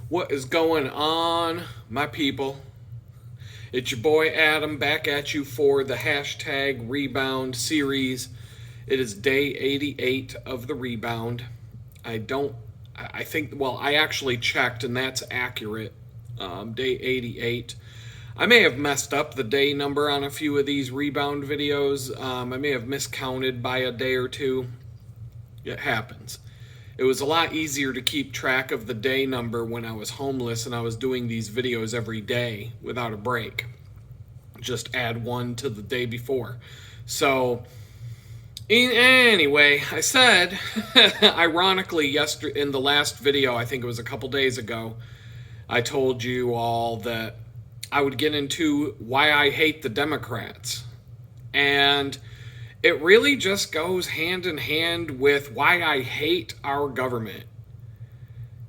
What is going on, my people? It's your boy Adam back at you for the hashtag rebound series. It is day 88 of the rebound. I actually checked and that's accurate. Day 88. I may have messed up the day number on a few of these rebound videos. I may have miscounted by a day or two. It happens. It was a lot easier to keep track of the day number when I was homeless and I was doing these videos every day without a break. Just add one to the day before. So, anyway, I said, ironically, yesterday in the last video, I think it was a couple days ago, I told you all that I would get into why I hate the Democrats. And it really just goes hand in hand with why I hate our government.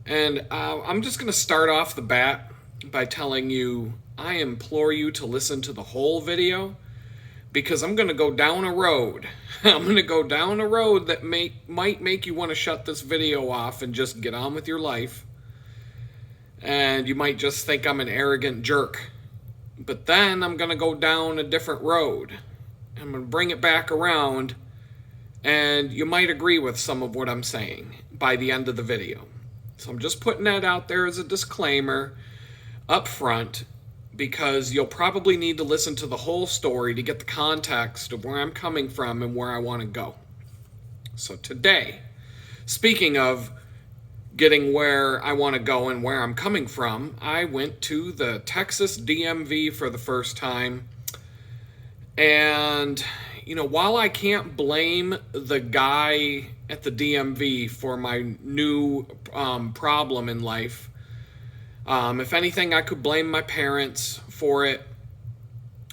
And I'm just going to start off the bat by telling you, I implore you to listen to the whole video, because I'm going to go down a road. I'm going to go down a road that might make you want to shut this video off and just get on with your life. And you might just think I'm an arrogant jerk. But then I'm going to go down a different road. I'm going to bring it back around, and you might agree with some of what I'm saying by the end of the video. So I'm just putting that out there as a disclaimer up front, because you'll probably need to listen to the whole story to get the context of where I'm coming from and where I want to go. So today, speaking of getting where I want to go and where I'm coming from, I went to the Texas DMV for the first time. And, while I can't blame the guy at the DMV for my new problem in life, if anything, I could blame my parents for it.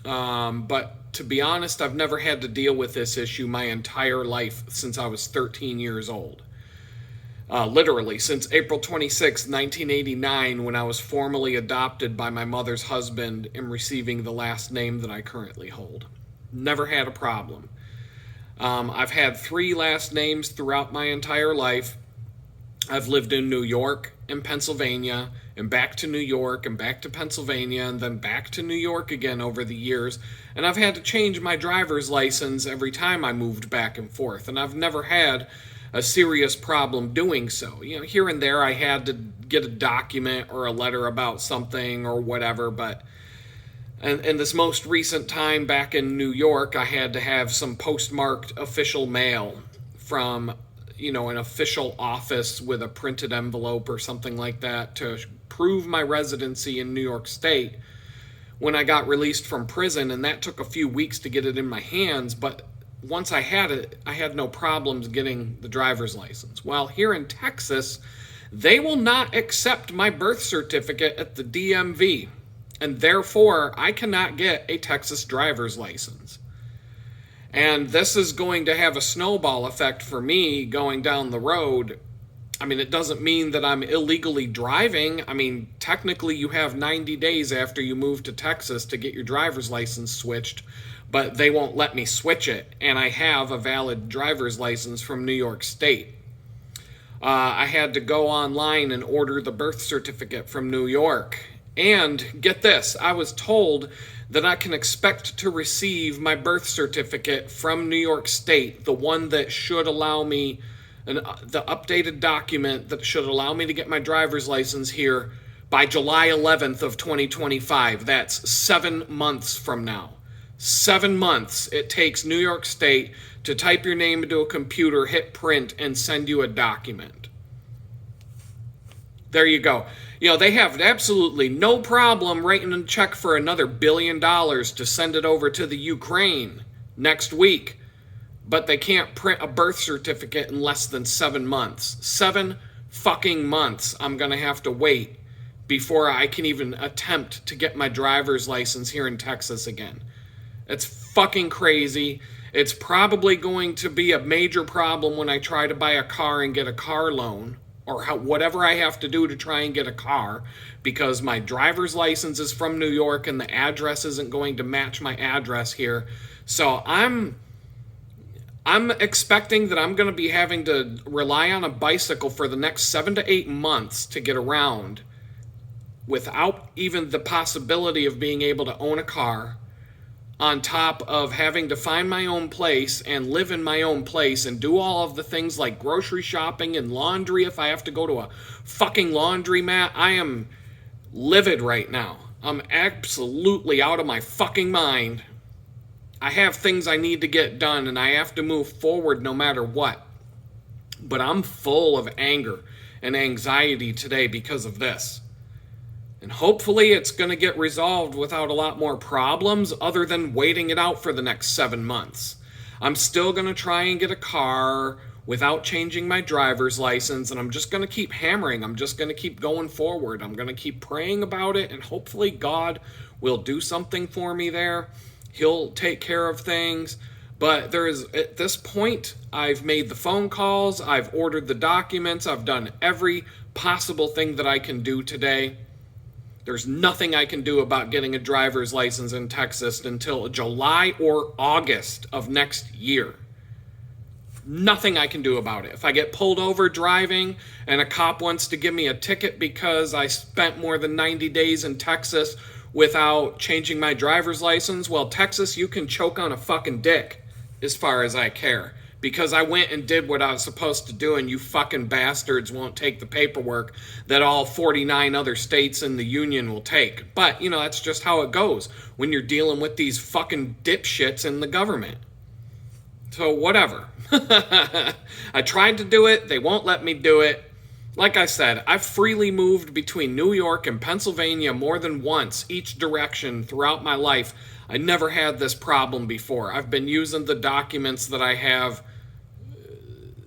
But to be honest, I've never had to deal with this issue my entire life since I was 13 years old. Literally, since April 26, 1989, when I was formally adopted by my mother's husband and receiving the last name that I currently hold. Never had a problem. I've had 3 last names throughout my entire life. I've lived in New York and Pennsylvania, and back to New York, and back to Pennsylvania, and then back to New York again over the years. And I've had to change my driver's license every time I moved back and forth, and I've never had a serious problem doing so. Here and there I had to get a document or a letter about something or whatever, but in this most recent time back in New York, I had to have some postmarked official mail from, an official office with a printed envelope or something like that to prove my residency in New York State when I got released from prison, and that took a few weeks to get it in my hands, but once I had it, I had no problems getting the driver's license. Well, here in Texas, they will not accept my birth certificate at the DMV, and therefore I cannot get a Texas driver's license. And this is going to have a snowball effect for me going down the road. It doesn't mean that I'm illegally driving. Technically you have 90 days after you move to Texas to get your driver's license switched, but they won't let me switch it, and I have a valid driver's license from New York State. I had to go online and order the birth certificate from New York. And get this, I was told that I can expect to receive my birth certificate from New York State, the one that should allow me, the updated document that should allow me to get my driver's license here by July 11th of 2025. That's 7 months from now. 7 months it takes New York State to type your name into a computer, hit print, and send you a document. There you go. They have absolutely no problem writing a check for another $1 billion to send it over to the Ukraine next week, but they can't print a birth certificate in less than 7 months. 7 fucking months I'm going to have to wait before I can even attempt to get my driver's license here in Texas again. It's fucking crazy. It's probably going to be a major problem when I try to buy a car and get a car loan, or whatever I have to do to try and get a car, because my driver's license is from New York and the address isn't going to match my address here. So I'm expecting that I'm going to be having to rely on a bicycle for the next 7 to 8 months to get around without even the possibility of being able to own a car, on top of having to find my own place and live in my own place and do all of the things like grocery shopping and laundry if I have to go to a fucking laundromat. I am livid right now. I'm absolutely out of my fucking mind. I have things I need to get done and I have to move forward no matter what. But I'm full of anger and anxiety today because of this. And hopefully it's going to get resolved without a lot more problems other than waiting it out for the next 7 months. I'm still going to try and get a car without changing my driver's license, and I'm just going to keep hammering. I'm just going to keep going forward. I'm going to keep praying about it, and hopefully God will do something for me there. He'll take care of things. But at this point, I've made the phone calls, I've ordered the documents, I've done every possible thing that I can do today. There's nothing I can do about getting a driver's license in Texas until July or August of next year. Nothing I can do about it. If I get pulled over driving and a cop wants to give me a ticket because I spent more than 90 days in Texas without changing my driver's license, well, Texas, you can choke on a fucking dick as far as I care. Because I went and did what I was supposed to do, and you fucking bastards won't take the paperwork that all 49 other states in the union will take. But, that's just how it goes when you're dealing with these fucking dipshits in the government. So, whatever. I tried to do it. They won't let me do it. Like I said, I've freely moved between New York and Pennsylvania more than once, each direction throughout my life. I never had this problem before. I've been using the documents that I have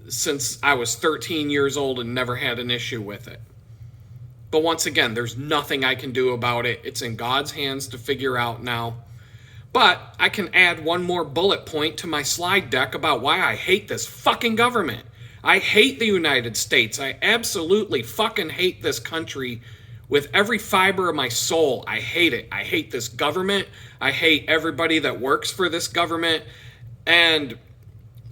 since I was 13 years old and never had an issue with it. But once again, there's nothing I can do about it. It's in God's hands to figure out now. But I can add one more bullet point to my slide deck about why I hate this fucking government. I hate the United States. I absolutely fucking hate this country with every fiber of my soul. I hate it. I hate this government. I hate everybody that works for this government. And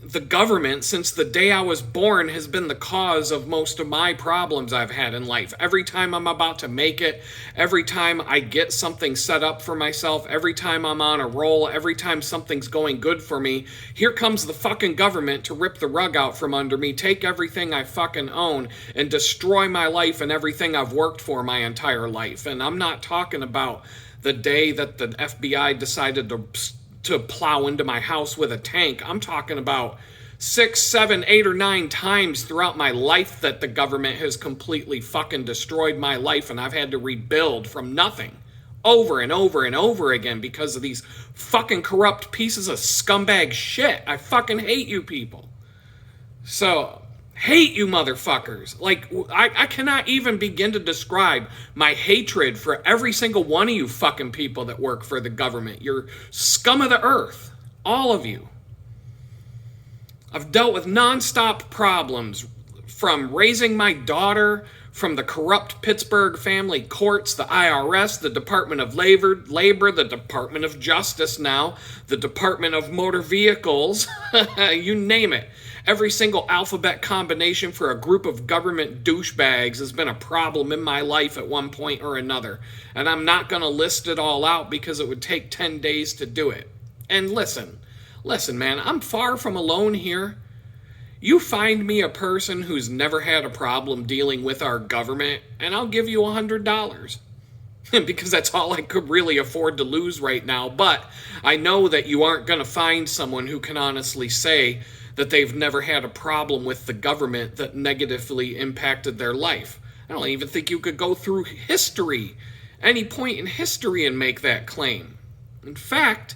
the government, since the day I was born, has been the cause of most of my problems I've had in life. Every time I'm about to make it, every time I get something set up for myself, every time I'm on a roll, every time something's going good for me, here comes the fucking government to rip the rug out from under me, take everything I fucking own, and destroy my life and everything I've worked for my entire life. And I'm not talking about the day that the FBI decided to plow into my house with a tank. I'm talking about 6, 7, 8, or 9 times throughout my life that the government has completely fucking destroyed my life, and I've had to rebuild from nothing over and over and over again because of these fucking corrupt pieces of scumbag shit. I fucking hate you people. So, hate you motherfuckers. Like, I cannot even begin to describe my hatred for every single one of you fucking people that work for the government. You're scum of the earth. All of you. I've dealt with nonstop problems from raising my daughter, from the corrupt Pittsburgh family courts, the IRS, the Department of Labor, the Department of Justice now, the Department of Motor Vehicles, you name it. Every single alphabet combination for a group of government douchebags has been a problem in my life at one point or another. And I'm not going to list it all out because it would take 10 days to do it. And listen, man, I'm far from alone here. You find me a person who's never had a problem dealing with our government, and I'll give you $100. Because that's all I could really afford to lose right now. But I know that you aren't going to find someone who can honestly say that they've never had a problem with the government that negatively impacted their life. I don't even think you could go through history, any point in history, and make that claim. In fact,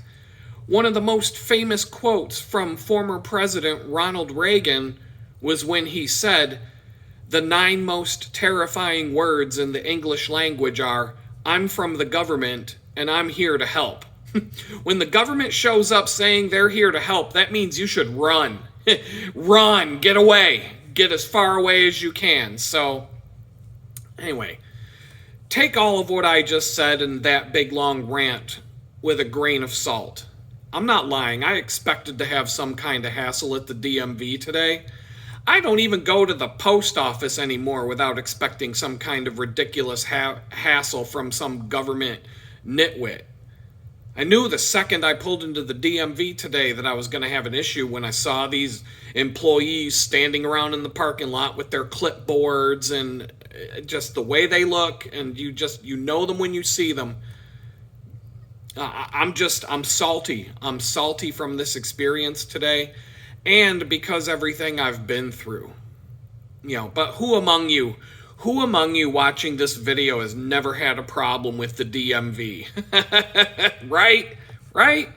one of the most famous quotes from former President Ronald Reagan was when he said, "The 9 most terrifying words in the English language are, 'I'm from the government and I'm here to help.'" When the government shows up saying they're here to help, that means you should run. Run, get away, get as far away as you can. So, anyway, take all of what I just said in that big long rant with a grain of salt. I'm not lying. I expected to have some kind of hassle at the DMV today. I don't even go to the post office anymore without expecting some kind of ridiculous hassle from some government nitwit. I knew the second I pulled into the DMV today that I was going to have an issue when I saw these employees standing around in the parking lot with their clipboards and just the way they look, and you know them when you see them. I'm salty. I'm salty from this experience today, and because everything I've been through. But who among you watching this video has never had a problem with the DMV? Right?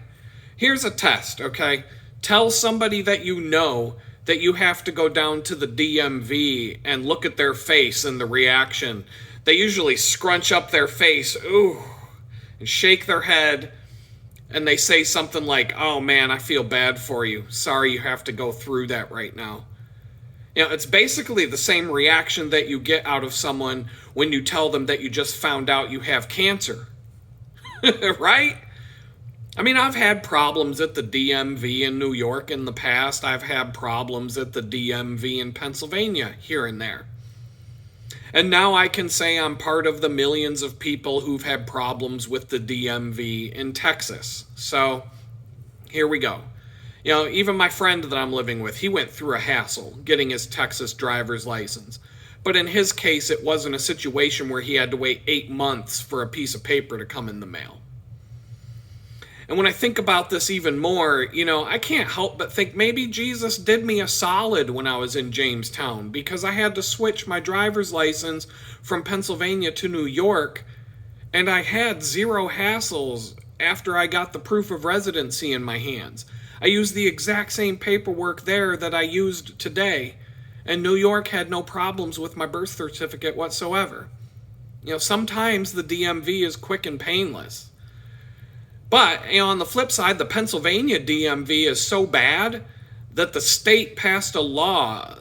Here's a test, okay? Tell somebody that you know that you have to go down to the DMV and look at their face and the reaction. They usually scrunch up their face, ooh, and shake their head, and they say something like, "Oh man, I feel bad for you. Sorry you have to go through that right now." It's basically the same reaction that you get out of someone when you tell them that you just found out you have cancer. Right? I mean, I've had problems at the DMV in New York in the past. I've had problems at the DMV in Pennsylvania here and there. And now I can say I'm part of the millions of people who've had problems with the DMV in Texas. So here we go. Even my friend that I'm living with, he went through a hassle getting his Texas driver's license. But in his case, it wasn't a situation where he had to wait 8 months for a piece of paper to come in the mail. And when I think about this even more, I can't help but think maybe Jesus did me a solid when I was in Jamestown, because I had to switch my driver's license from Pennsylvania to New York, and I had zero hassles after I got the proof of residency in my hands. I used the exact same paperwork there that I used today, and New York had no problems with my birth certificate whatsoever. Sometimes the DMV is quick and painless. But, on the flip side, the Pennsylvania DMV is so bad that the state passed a law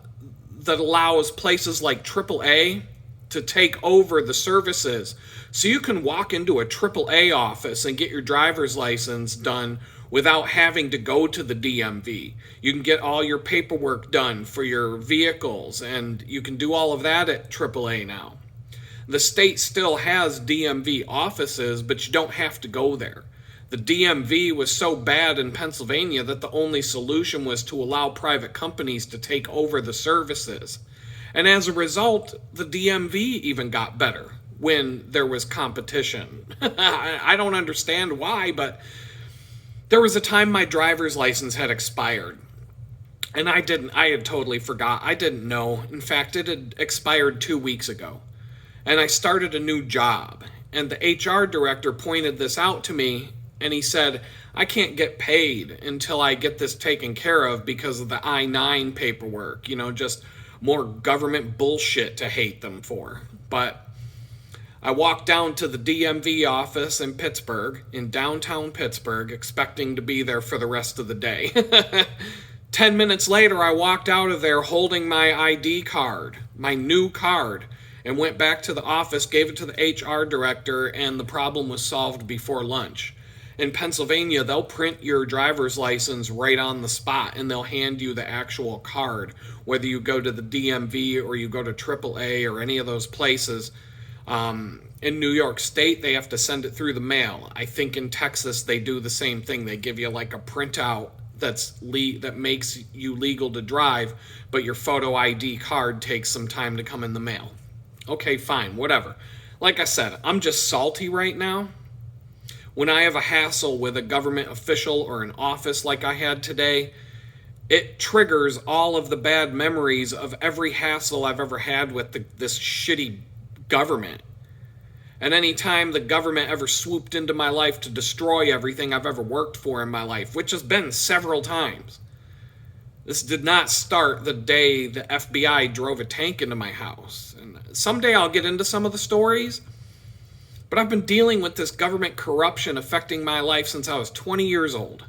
that allows places like AAA to take over the services. So you can walk into a AAA office and get your driver's license done without having to go to the DMV. You can get all your paperwork done for your vehicles, and you can do all of that at AAA now. The state still has DMV offices, but you don't have to go there. The DMV was so bad in Pennsylvania that the only solution was to allow private companies to take over the services. And as a result, the DMV even got better when there was competition. I don't understand why, but there was a time my driver's license had expired. And I had totally forgot. I didn't know. In fact, it had expired 2 weeks ago. And I started a new job. And the HR director pointed this out to me, and he said, "I can't get paid until I get this taken care of because of the I-9 paperwork, just more government bullshit to hate them for." But I walked down to the DMV office in Pittsburgh, in downtown Pittsburgh, expecting to be there for the rest of the day. 10 minutes later, I walked out of there holding my ID card, my new card, and went back to the office, gave it to the HR director, and the problem was solved before lunch. In Pennsylvania, they'll print your driver's license right on the spot, and they'll hand you the actual card, whether you go to the DMV or you go to AAA or any of those places. In New York State, they have to send it through the mail. I think in Texas, they do the same thing. They give you like a printout that makes you legal to drive, but your photo ID card takes some time to come in the mail. Okay, fine, whatever. Like I said, I'm just salty right now. When I have a hassle with a government official or an office like I had today, it triggers all of the bad memories of every hassle I've ever had with this shitty government. And any time the government ever swooped into my life to destroy everything I've ever worked for in my life, which has been several times. This did not start the day the FBI drove a tank into my house. And someday I'll get into some of the stories. But I've been dealing with this government corruption affecting my life since I was 20 years old.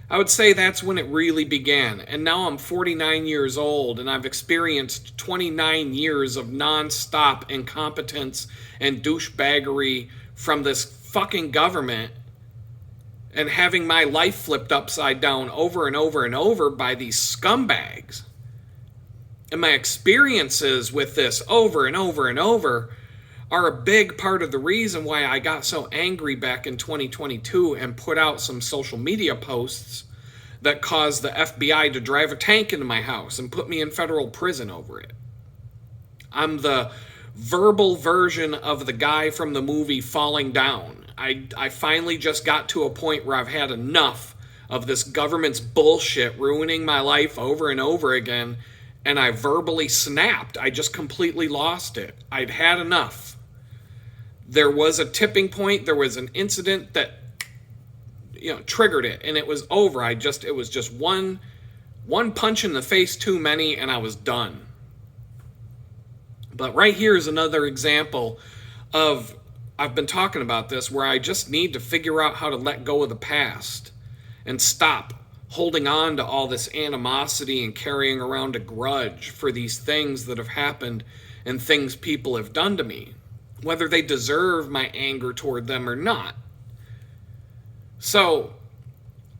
I would say that's when it really began. And now I'm 49 years old, and I've experienced 29 years of non-stop incompetence and douchebaggery from this fucking government, and having my life flipped upside down over and over and over by these scumbags. And my experiences with this over and over and over are a big part of the reason why I got so angry back in 2022 and put out some social media posts that caused the FBI to drive a tank into my house and put me in federal prison over it. I'm the verbal version of the guy from the movie Falling Down. I finally just got to a point where I've had enough of this government's bullshit ruining my life over and over again, and I verbally snapped. I just completely lost it. I'd had enough. There was a tipping point. There was an incident that, triggered it, and it was over. It was just one punch in the face too many, and I was done. But right here is another example of, I've been talking about this, where I just need to figure out how to let go of the past and stop holding on to all this animosity and carrying around a grudge for these things that have happened and things people have done to me, whether they deserve my anger toward them or not. So,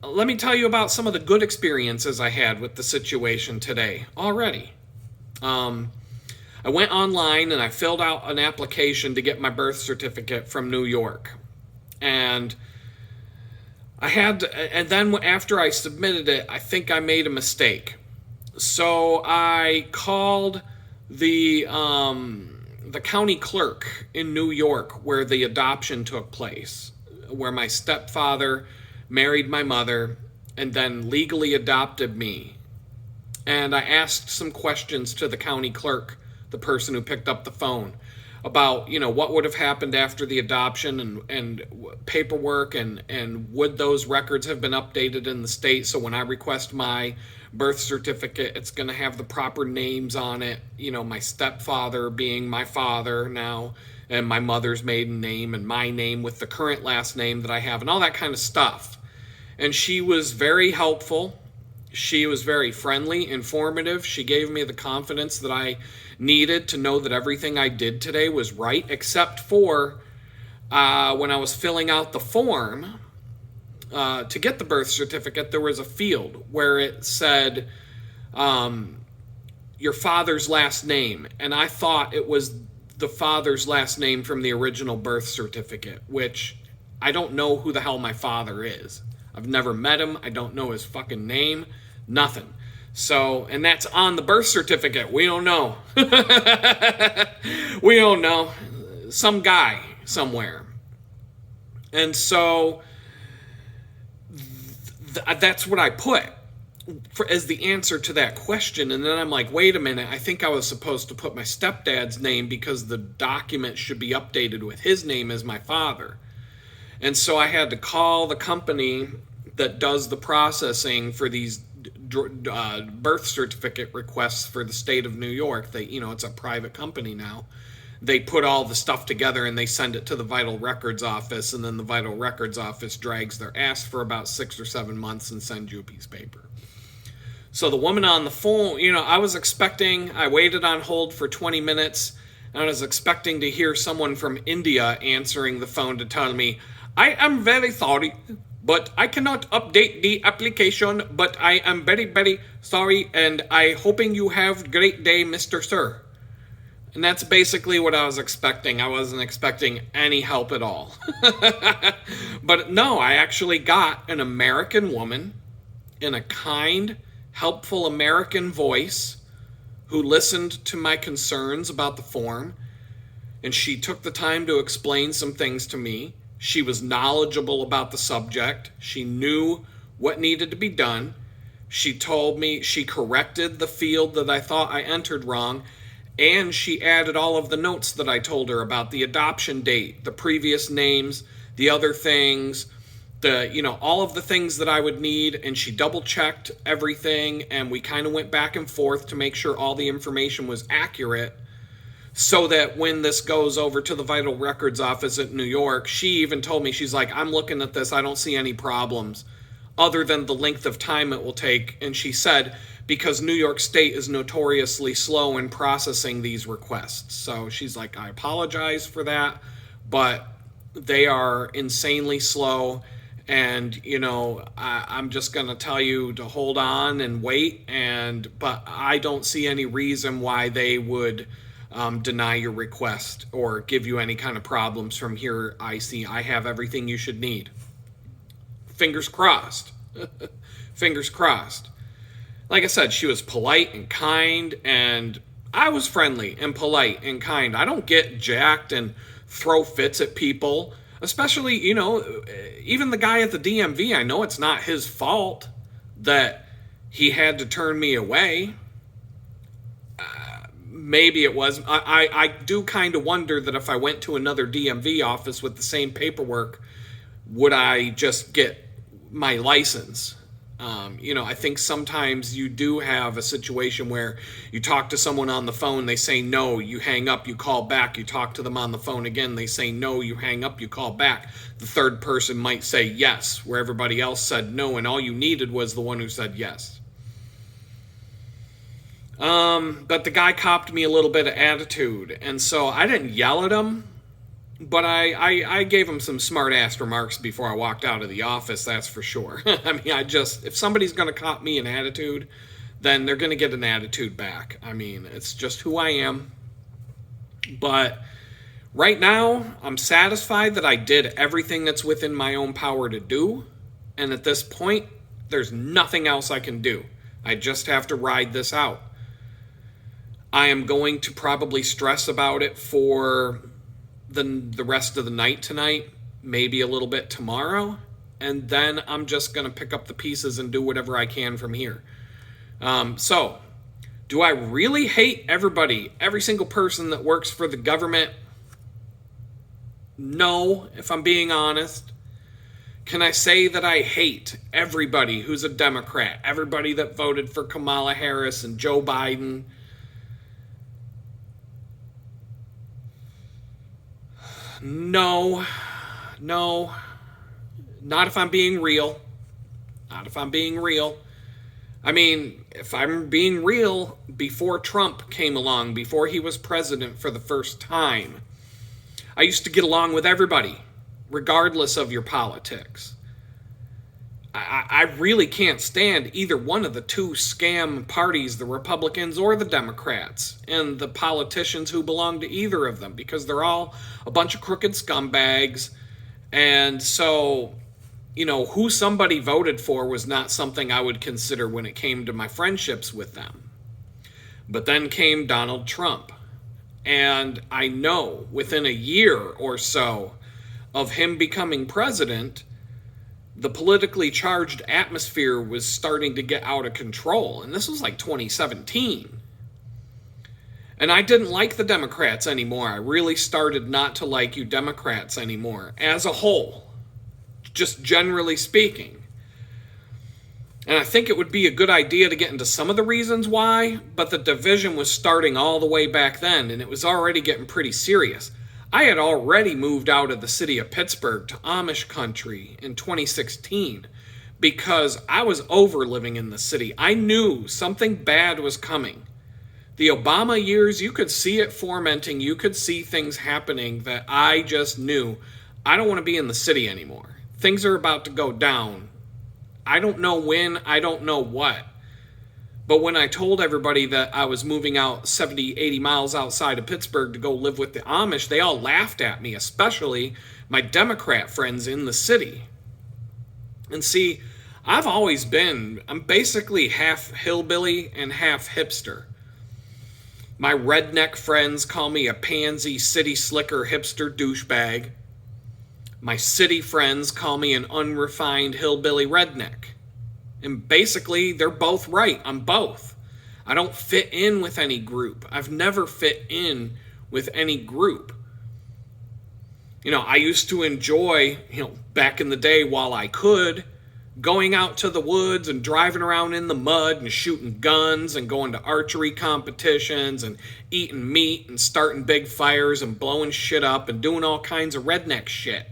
let me tell you about some of the good experiences I had with the situation today already. I went online and I filled out an application to get my birth certificate from New York. And and then after I submitted it, I think I made a mistake. So I called the county clerk in New York where the adoption took place, where my stepfather married my mother and then legally adopted me. And I asked some questions to the county clerk, the person who picked up the phone, about, what would have happened after the adoption and paperwork and would those records have been updated in the state, so when I request my birth certificate, it's going to have the proper names on it, my stepfather being my father now, and my mother's maiden name and my name with the current last name that I have, and all that kind of stuff. And she was very helpful. She was very friendly, informative. She gave me the confidence that I needed to know that everything I did today was right, except for when I was filling out the form to get the birth certificate, there was a field where it said your father's last name. And I thought it was the father's last name from the original birth certificate, which I don't know who the hell my father is. I've never met him. I don't know his fucking name. Nothing. So, and that's on the birth certificate. We don't know. We don't know. Some guy somewhere. And so that's what I put as the answer to that question. And then I'm like, wait a minute. I think I was supposed to put my stepdad's name because the document should be updated with his name as my father. And so I had to call the company that does the processing for these birth certificate requests for the state of New York. It's a private company now. They put all the stuff together and they send it to the Vital Records Office, and then the Vital Records Office drags their ass for about 6 or 7 months and sends you a piece of paper. So the woman on the phone, I waited on hold for 20 minutes, and I was expecting to hear someone from India answering the phone to tell me, I am very sorry, but I cannot update the application, but I am very, very sorry, and I hoping you have great day, Mr. Sir. And that's basically what I was expecting. I wasn't expecting any help at all. But no, I actually got an American woman in a kind, helpful American voice who listened to my concerns about the form, and she took the time to explain some things to me. She was knowledgeable about the subject. She knew what needed to be done. She told me, she corrected the field that I thought I entered wrong, and she added all of the notes that I told her about the adoption date, the previous names, the other things, all of the things that I would need, and she double-checked everything, and we kind of went back and forth to make sure all the information was accurate, so that when this goes over to the Vital Records Office at New York, she even told me, she's like, I'm looking at this, I don't see any problems other than the length of time it will take. And she said, because New York State is notoriously slow in processing these requests. So she's like, I apologize for that, but they are insanely slow. And, you know, I'm just going to tell you to hold on and wait. But I don't see any reason why they would deny your request or give you any kind of problems from here. I have everything you should need. Fingers crossed. Fingers crossed. Like I said, she was polite and kind, and I was friendly and polite and kind. I don't get jacked and throw fits at people. Especially, you know, even the guy at the DMV, I know it's not his fault that he had to turn me away. Maybe it was. I do kind of wonder that if I went to another DMV office with the same paperwork, would I just get my license? You know, I think sometimes you do have a situation where you talk to someone on the phone, they say no, you hang up, you call back, you talk to them on the phone again, they say no, you hang up, you call back. The third person might say yes, where everybody else said no, and all you needed was the one who said yes. But the guy copped me a little bit of attitude, and so I didn't yell at him, but I gave him some smart-ass remarks before I walked out of the office, that's for sure. I mean, if somebody's going to cop me an attitude, then they're going to get an attitude back. I mean, it's just who I am. But right now, I'm satisfied that I did everything that's within my own power to do. And at this point, there's nothing else I can do. I just have to ride this out. I am going to probably stress about it for the rest of the night tonight, maybe a little bit tomorrow, and then I'm just going to pick up the pieces and do whatever I can from here. So, do I really hate everybody, every single person that works for the government? No, if I'm being honest. Can I say that I hate everybody who's a Democrat, everybody that voted for Kamala Harris and Joe Biden? No, not if I'm being real. Not if I'm being real. I mean, if I'm being real, before Trump came along, before he was president for the first time, I used to get along with everybody, regardless of your politics. I really can't stand either one of the two scam parties, the Republicans or the Democrats, and the politicians who belong to either of them, because they're all a bunch of crooked scumbags. And so, you know, who somebody voted for was not something I would consider when it came to my friendships with them. But then came Donald Trump. And I know within a year or so of him becoming president, the politically charged atmosphere was starting to get out of control. And this was like 2017. And I didn't like the Democrats anymore. I really started not to like you Democrats anymore, as a whole, just generally speaking. And I think it would be a good idea to get into some of the reasons why, but the division was starting all the way back then, and it was already getting pretty serious. I had already moved out of the city of Pittsburgh to Amish country in 2016 because I was over living in the city. I knew something bad was coming. The Obama years, you could see it fomenting. You could see things happening that I just knew. I don't want to be in the city anymore. Things are about to go down. I don't know when, I don't know what. But when I told everybody that I was moving out 70, 80 miles outside of Pittsburgh to go live with the Amish, they all laughed at me, especially my Democrat friends in the city. And see, I'm basically half hillbilly and half hipster. My redneck friends call me a pansy city slicker hipster douchebag. My city friends call me an unrefined hillbilly redneck. And basically, they're both right. I'm both. I don't fit in with any group. I've never fit in with any group. You know, I used to enjoy, back in the day while I could, going out to the woods and driving around in the mud and shooting guns and going to archery competitions and eating meat and starting big fires and blowing shit up and doing all kinds of redneck shit.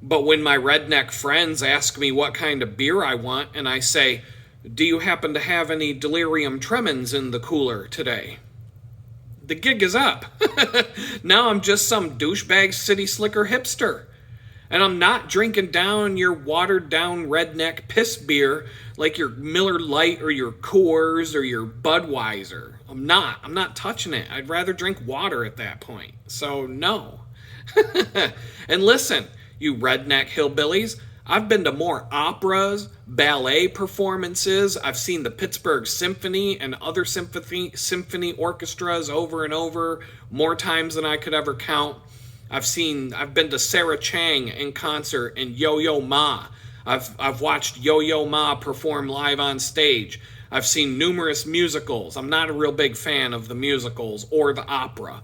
But when my redneck friends ask me what kind of beer I want, and I say, do you happen to have any delirium tremens in the cooler today? The gig is up. Now I'm just some douchebag city slicker hipster. And I'm not drinking down your watered down redneck piss beer like your Miller Lite or your Coors or your Budweiser. I'm not touching it. I'd rather drink water at that point. So no. And listen, you redneck hillbillies, I've been to more operas, ballet performances. I've seen the Pittsburgh Symphony and other symphony orchestras over and over, more times than I could ever count. I've been to Sarah Chang in concert and Yo-Yo Ma. I've watched Yo-Yo Ma perform live on stage. I've seen numerous musicals. I'm not a real big fan of the musicals or the opera.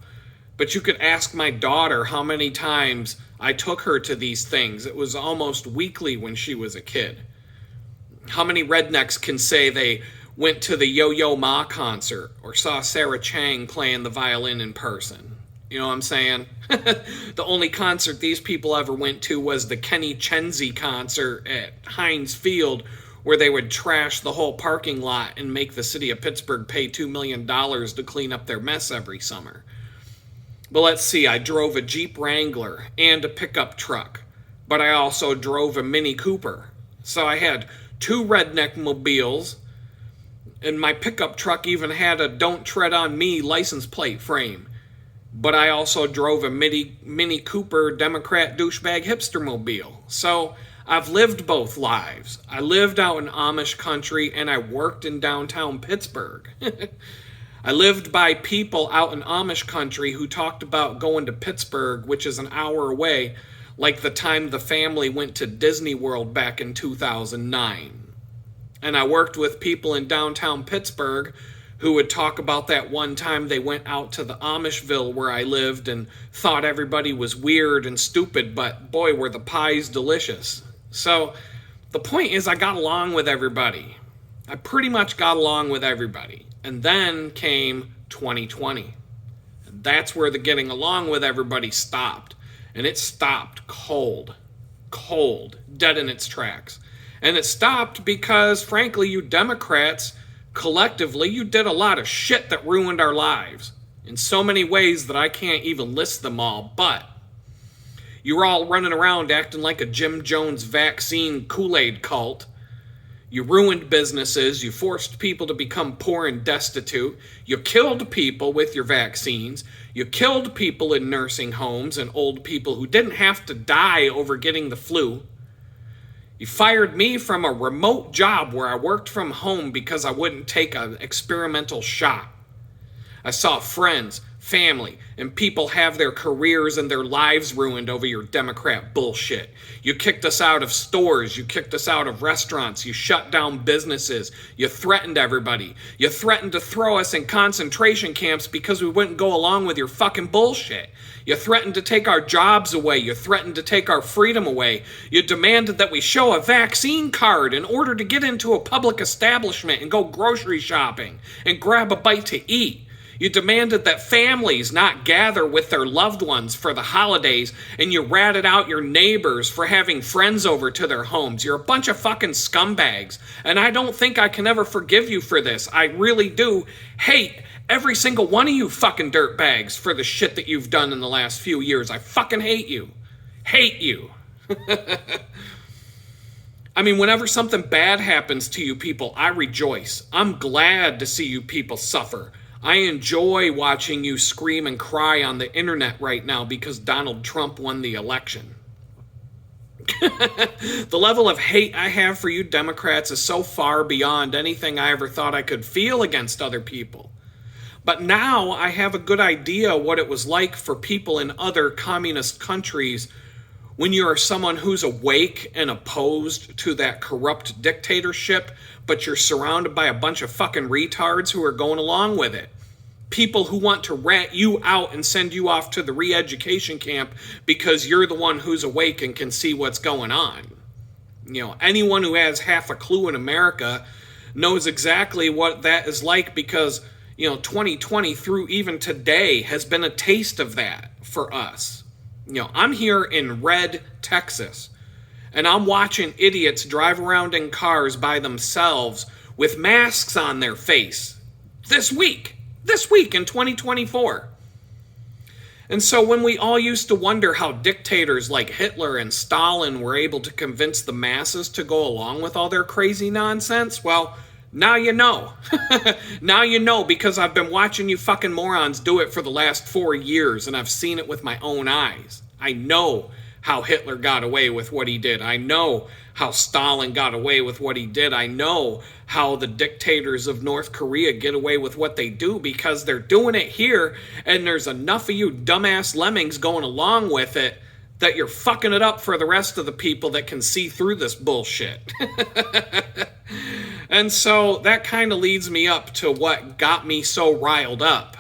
But you could ask my daughter how many times I took her to these things. It was almost weekly when she was a kid. How many rednecks can say they went to the Yo-Yo Ma concert or saw Sarah Chang playing the violin in person? You know what I'm saying? The only concert these people ever went to was the Kenny Chenzi concert at Heinz Field, where they would trash the whole parking lot and make the city of Pittsburgh pay $2 million to clean up their mess every summer. But let's see, I drove a Jeep Wrangler and a pickup truck, but I also drove a Mini Cooper. So I had 2 redneck mobiles, and my pickup truck even had a Don't Tread on Me license plate frame. But I also drove a Mini Cooper Democrat douchebag hipster mobile. So I've lived both lives. I lived out in Amish country and I worked in downtown Pittsburgh. I lived by people out in Amish country who talked about going to Pittsburgh, which is an hour away, like the time the family went to Disney World back in 2009. And I worked with people in downtown Pittsburgh who would talk about that one time they went out to the Amishville where I lived and thought everybody was weird and stupid, but boy, were the pies delicious. So the point is I got along with everybody. I pretty much got along with everybody. And then came 2020. And that's where the getting along with everybody stopped. And it stopped cold, dead in its tracks. And it stopped because, frankly, you Democrats, collectively, you did a lot of shit that ruined our lives in so many ways that I can't even list them all. But you were all running around acting like a Jim Jones vaccine Kool-Aid cult. You ruined businesses. You forced people to become poor and destitute. You killed people with your vaccines. You killed people in nursing homes and old people who didn't have to die over getting the flu. You fired me from a remote job where I worked from home because I wouldn't take an experimental shot. I saw friends, family, and people have their careers and their lives ruined over your Democrat bullshit. You kicked us out of stores. You kicked us out of restaurants. You shut down businesses. You threatened everybody. You threatened to throw us in concentration camps because we wouldn't go along with your fucking bullshit. You threatened to take our jobs away. You threatened to take our freedom away. You demanded that we show a vaccine card in order to get into a public establishment and go grocery shopping and grab a bite to eat. You demanded that families not gather with their loved ones for the holidays, and you ratted out your neighbors for having friends over to their homes. You're a bunch of fucking scumbags, and I don't think I can ever forgive you for this. I really do hate every single one of you fucking dirtbags for the shit that you've done in the last few years. I fucking hate you. Hate you. I mean, whenever something bad happens to you people, I rejoice. I'm glad to see you people suffer. I enjoy watching you scream and cry on the internet right now because Donald Trump won the election. The level of hate I have for you Democrats is so far beyond anything I ever thought I could feel against other people. But now I have a good idea what it was like for people in other communist countries when you are someone who's awake and opposed to that corrupt dictatorship, but you're surrounded by a bunch of fucking retards who are going along with it. People who want to rat you out and send you off to the re-education camp because you're the one who's awake and can see what's going on. You know, anyone who has half a clue in America knows exactly what that is like because, 2020 through even today has been a taste of that for us. I'm here in Red, Texas, and I'm watching idiots drive around in cars by themselves with masks on their face this week in 2024. And so when we all used to wonder how dictators like Hitler and Stalin were able to convince the masses to go along with all their crazy nonsense, well, now you know. Now you know, because I've been watching you fucking morons do it for the last 4 years, and I've seen it with my own eyes. I know how Hitler got away with what he did. I know how Stalin got away with what he did. I know how the dictators of North Korea get away with what they do, because they're doing it here, and there's enough of you dumbass lemmings going along with it that you're fucking it up for the rest of the people that can see through this bullshit. And so that kind of leads me up to what got me so riled up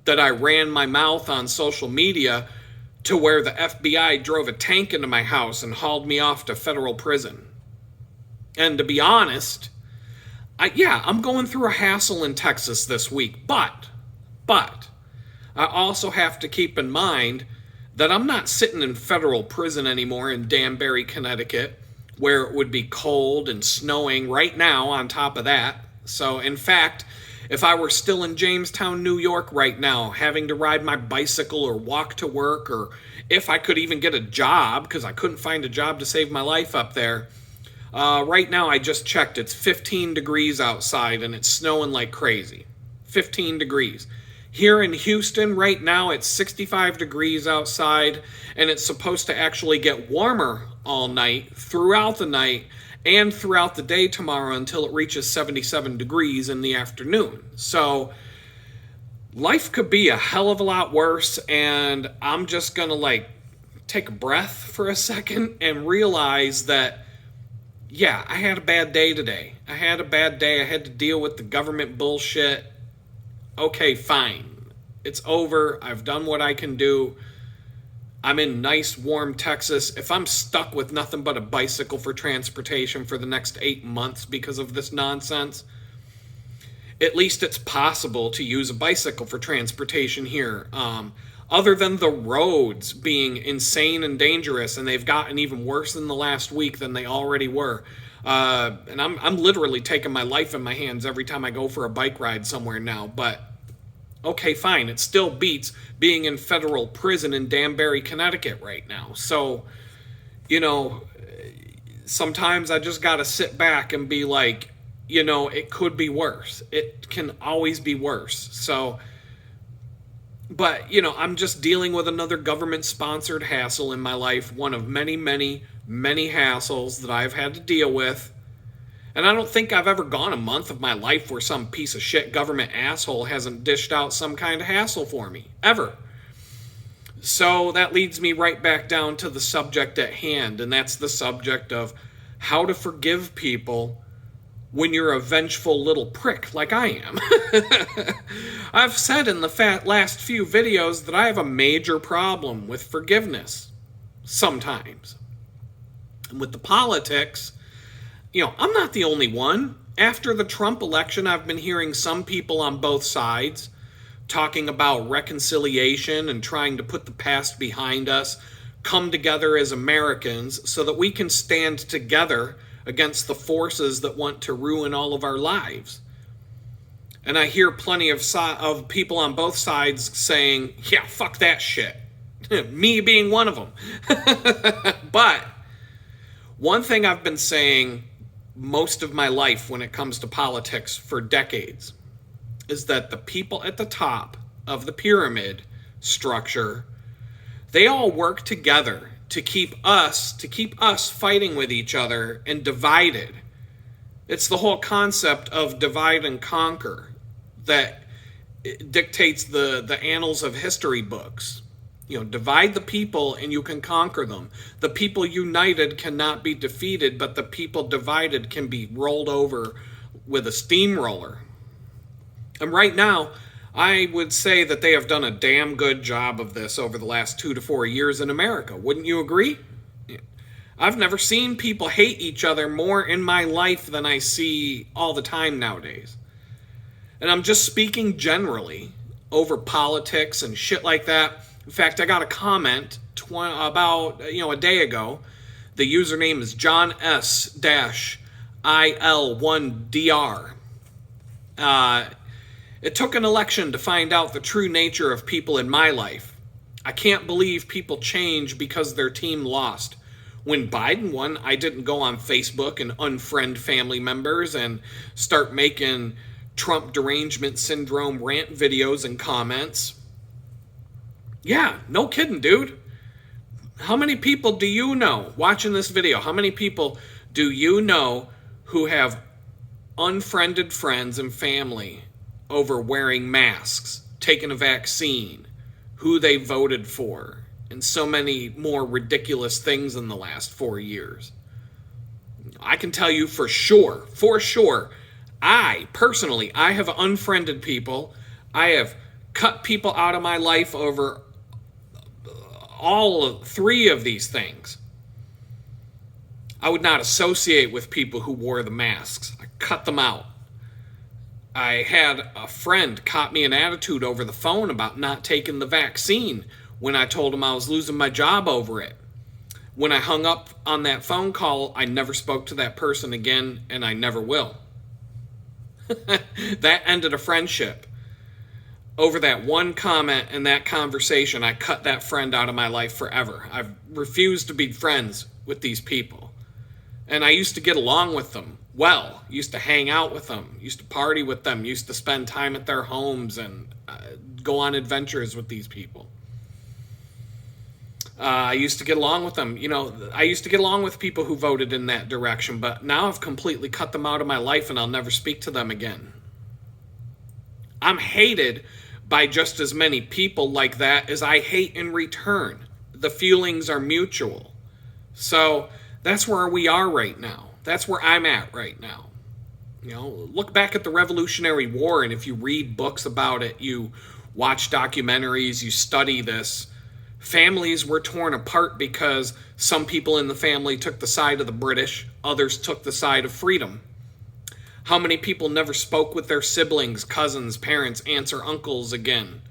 that I ran my mouth on social media to where the FBI drove a tank into my house and hauled me off to federal prison. And to be honest, I'm going through a hassle in Texas this week, but I also have to keep in mind that I'm not sitting in federal prison anymore in Danbury, Connecticut, where it would be cold and snowing right now on top of that. So, in fact, if I were still in Jamestown, New York right now, having to ride my bicycle or walk to work, or if I could even get a job, because I couldn't find a job to save my life up there, right now I just checked, it's 15 degrees outside and it's snowing like crazy. 15 degrees. Here in Houston right now it's 65 degrees outside, and it's supposed to actually get warmer all night, throughout the night, and throughout the day tomorrow until it reaches 77 degrees in the afternoon. So life could be a hell of a lot worse, and I'm just gonna take a breath for a second and realize that, yeah, I had a bad day today. I had to deal with the government bullshit. Okay, fine. It's over. I've done what I can do. I'm in nice, warm Texas. If I'm stuck with nothing but a bicycle for transportation for the next 8 months because of this nonsense, at least it's possible to use a bicycle for transportation here. Other than the roads being insane and dangerous, and they've gotten even worse in the last week than they already were. And I'm literally taking my life in my hands every time I go for a bike ride somewhere now, but okay, fine. It still beats being in federal prison in Danbury, Connecticut right now. So, sometimes I just got to sit back and be like, it could be worse. It can always be worse. So, but, I'm just dealing with another government-sponsored hassle in my life, one of many, many, many hassles that I've had to deal with. And I don't think I've ever gone a month of my life where some piece of shit government asshole hasn't dished out some kind of hassle for me. Ever. So that leads me right back down to the subject at hand, and that's the subject of how to forgive people when you're a vengeful little prick like I am. I've said in the last few videos that I have a major problem with forgiveness. Sometimes. And with the politics, I'm not the only one. After the Trump election, I've been hearing some people on both sides talking about reconciliation and trying to put the past behind us, come together as Americans so that we can stand together against the forces that want to ruin all of our lives. And I hear plenty of people on both sides saying, yeah, fuck that shit. Me being one of them. But one thing I've been saying most of my life when it comes to politics for decades is that the people at the top of the pyramid structure, they all work together to keep us fighting with each other and divided. It's the whole concept of divide and conquer that dictates the annals of history books. Divide the people and you can conquer them. The people united cannot be defeated, but the people divided can be rolled over with a steamroller. And right now, I would say that they have done a damn good job of this over the last 2 to 4 years in America. Wouldn't you agree? I've never seen people hate each other more in my life than I see all the time nowadays. And I'm just speaking generally over politics and shit like that. In fact, I got a comment about a day ago. The username is John S-IL1DR. It took an election to find out the true nature of people in my life. I can't believe people change because their team lost. When Biden won, I didn't go on Facebook and unfriend family members and start making Trump derangement syndrome rant videos and comments. Yeah, no kidding, dude. How many people do you know watching this video? How many people do you know who have unfriended friends and family over wearing masks, taking a vaccine, who they voted for, and so many more ridiculous things in the last 4 years? I can tell you for sure, I have unfriended people. I have cut people out of my life over all 3 of these things. I would not associate with people who wore the masks. I cut them out. I had a friend caught me an attitude over the phone about not taking the vaccine when I told him I was losing my job over it. When I hung up on that phone call, I never spoke to that person again, and I never will. That ended a friendship. Over that one comment and that conversation, I cut that friend out of my life forever. I've refused to be friends with these people. And I used to get along with them well. Used to hang out with them. Used to party with them. Used to spend time at their homes and go on adventures with these people. I used to get along with them. I used to get along with people who voted in that direction, but now I've completely cut them out of my life and I'll never speak to them again. I'm hated by just as many people like that as I hate in return. The feelings are mutual. So that's where we are right now. That's where I'm at right now. Look back at the Revolutionary War, and if you read books about it, you watch documentaries, you study this, families were torn apart because some people in the family took the side of the British, others took the side of freedom. How many people never spoke with their siblings, cousins, parents, aunts, or uncles again,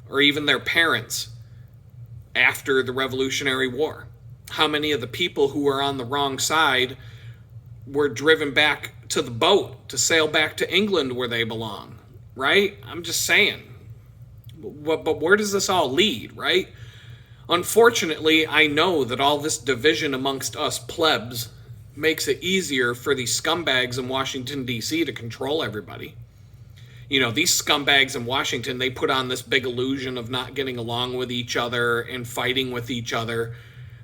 or even their parents after the Revolutionary War? How many of the people who were on the wrong side were driven back to the boat to sail back to England where they belong, right? I'm just saying. But where does this all lead, right? Unfortunately, I know that all this division amongst us plebs makes it easier for these scumbags in Washington, D.C. to control everybody. These scumbags in Washington, they put on this big illusion of not getting along with each other and fighting with each other.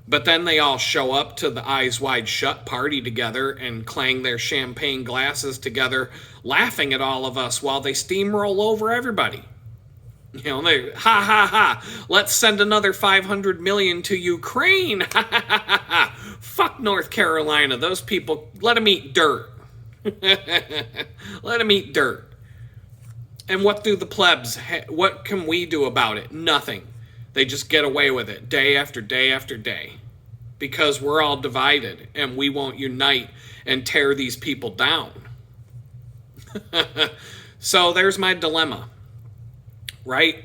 But then they all show up to the Eyes Wide Shut party together and clang their champagne glasses together, laughing at all of us while they steamroll over everybody. They, ha ha ha, let's send another 500 million to Ukraine. Ha ha ha ha. Fuck North Carolina. Those people, let them eat dirt. Let them eat dirt. And what do the plebs, what can we do about it? Nothing. They just get away with it day after day after day because we're all divided and we won't unite and tear these people down. So there's my dilemma, right?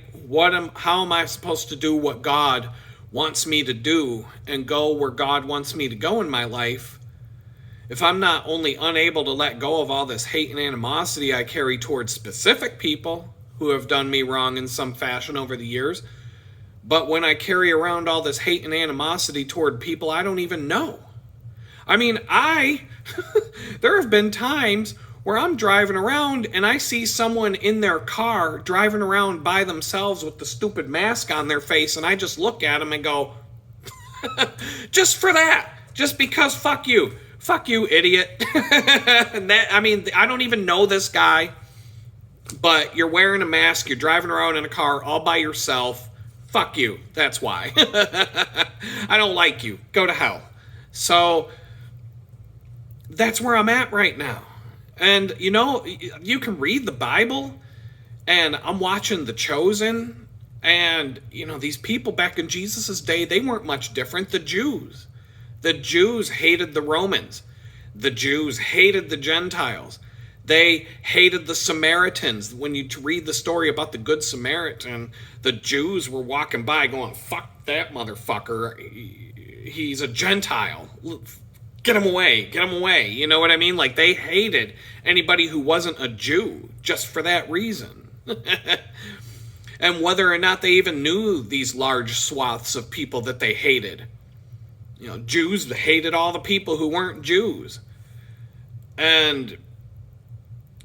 How am I supposed to do what God wants me to do and go where God wants me to go in my life if I'm not only unable to let go of all this hate and animosity I carry towards specific people who have done me wrong in some fashion over the years, but when I carry around all this hate and animosity toward people I don't even know? I mean, there have been times where I'm driving around and I see someone in their car driving around by themselves with the stupid mask on their face, and I just look at them and go, just for that, just because, fuck you, idiot. I don't even know this guy, but you're wearing a mask, you're driving around in a car all by yourself, fuck you, that's why. I don't like you, go to hell. So that's where I'm at right now. And, you can read the Bible, and I'm watching The Chosen, and, these people back in Jesus' day, they weren't much different. The Jews hated the Romans. The Jews hated the Gentiles. They hated the Samaritans. When you read the story about the Good Samaritan, the Jews were walking by going, fuck that motherfucker. He's a Gentile. Get him away. You know what I mean? Like, they hated anybody who wasn't a Jew just for that reason. and whether or not they even knew these large swaths of people that they hated. You know, Jews hated all the people who weren't Jews. And,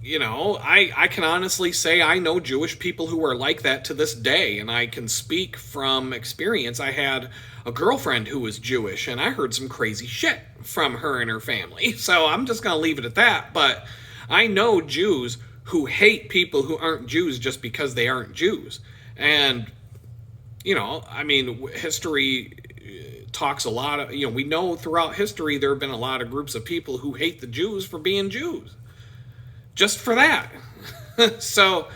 you know, I can honestly say I know Jewish people who are like that to this day, and I can speak from experience. I had a girlfriend who was Jewish, and I heard some crazy shit from her and her family. So I'm just going to leave it at that. But I know Jews who hate people who aren't Jews just because they aren't Jews. And, you know, I mean, history talks a lot of, you know, we know throughout history there have been a lot of groups of people who hate the Jews for being Jews. Just for that. So,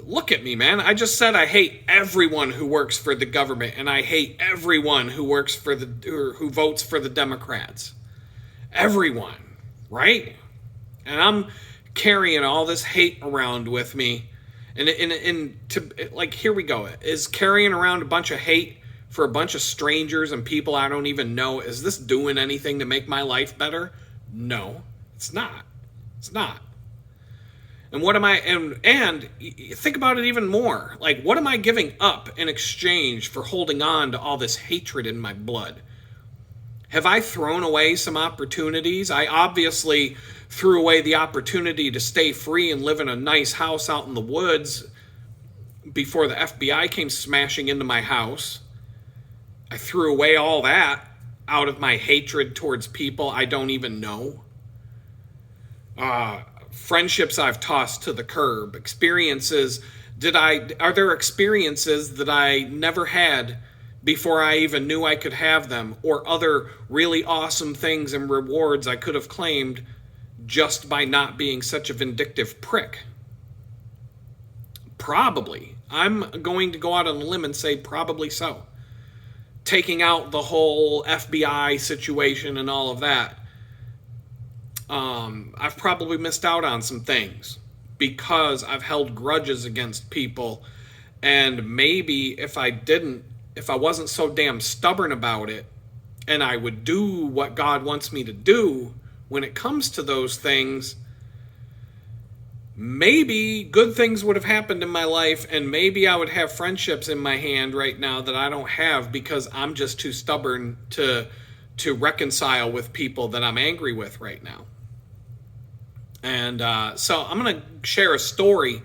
look at me, man. I just said I hate everyone who works for the government, and I hate everyone who works for or who votes for the Democrats. Everyone, right? And I'm carrying all this hate around with me, and to, like, here we go. Is carrying around a bunch of hate for a bunch of strangers and people I don't even know, is this doing anything to make my life better? No, it's not. It's not. And what am I, and think about it even more. Like, what am I giving up in exchange for holding on to all this hatred in my blood? Have I thrown away some opportunities? I obviously threw away the opportunity to stay free and live in a nice house out in the woods before the FBI came smashing into my house. I threw away all that out of my hatred towards people I don't even know. Friendships I've tossed to the curb. Experiences, are there experiences that I never had before I even knew I could have them, or other really awesome things and rewards I could have claimed just by not being such a vindictive prick? Probably. I'm going to go out on a limb and say probably so. Taking out the whole FBI situation and all of that, I've probably missed out on some things because I've held grudges against people, and maybe if I wasn't so damn stubborn about it, and I would do what God wants me to do when it comes to those things, maybe good things would have happened in my life, and maybe I would have friendships in my hand right now that I don't have because I'm just too stubborn to reconcile with people that I'm angry with right now. And so I'm going to share a story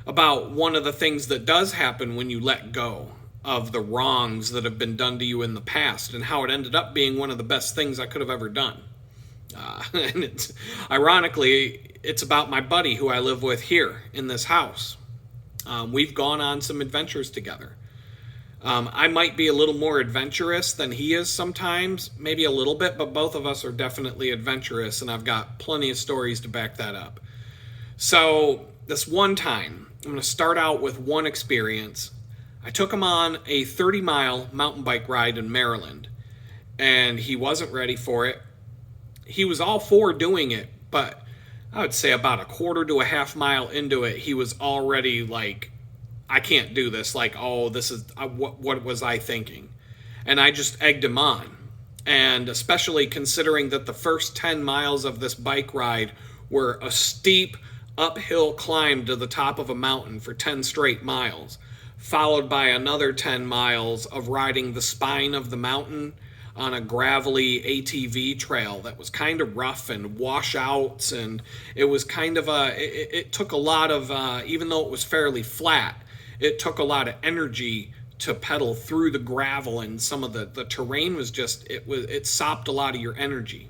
about one of the things that does happen when you let go of the wrongs that have been done to you in the past, and how it ended up being one of the best things I could have ever done. And ironically, it's about my buddy who I live with here in this house. We've gone on some adventures together. I might be a little more adventurous than he is sometimes, maybe a little bit, but both of us are definitely adventurous, and I've got plenty of stories to back that up. So this one time, I'm going to start out with one experience. I took him on a 30-mile mountain bike ride in Maryland, and he wasn't ready for it. He was all for doing it, but I would say about a quarter to a half mile into it, he was already like, I can't do this. Like, oh, this is, what was I thinking? And I just egged him on. And especially considering that the first 10 miles of this bike ride were a steep uphill climb to the top of a mountain for 10 straight miles, followed by another 10 miles of riding the spine of the mountain on a gravelly ATV trail that was kind of rough and washouts, and it was kind of it took a lot of, even though it was fairly flat, it took a lot of energy to pedal through the gravel, and some of the terrain was just, it sopped a lot of your energy.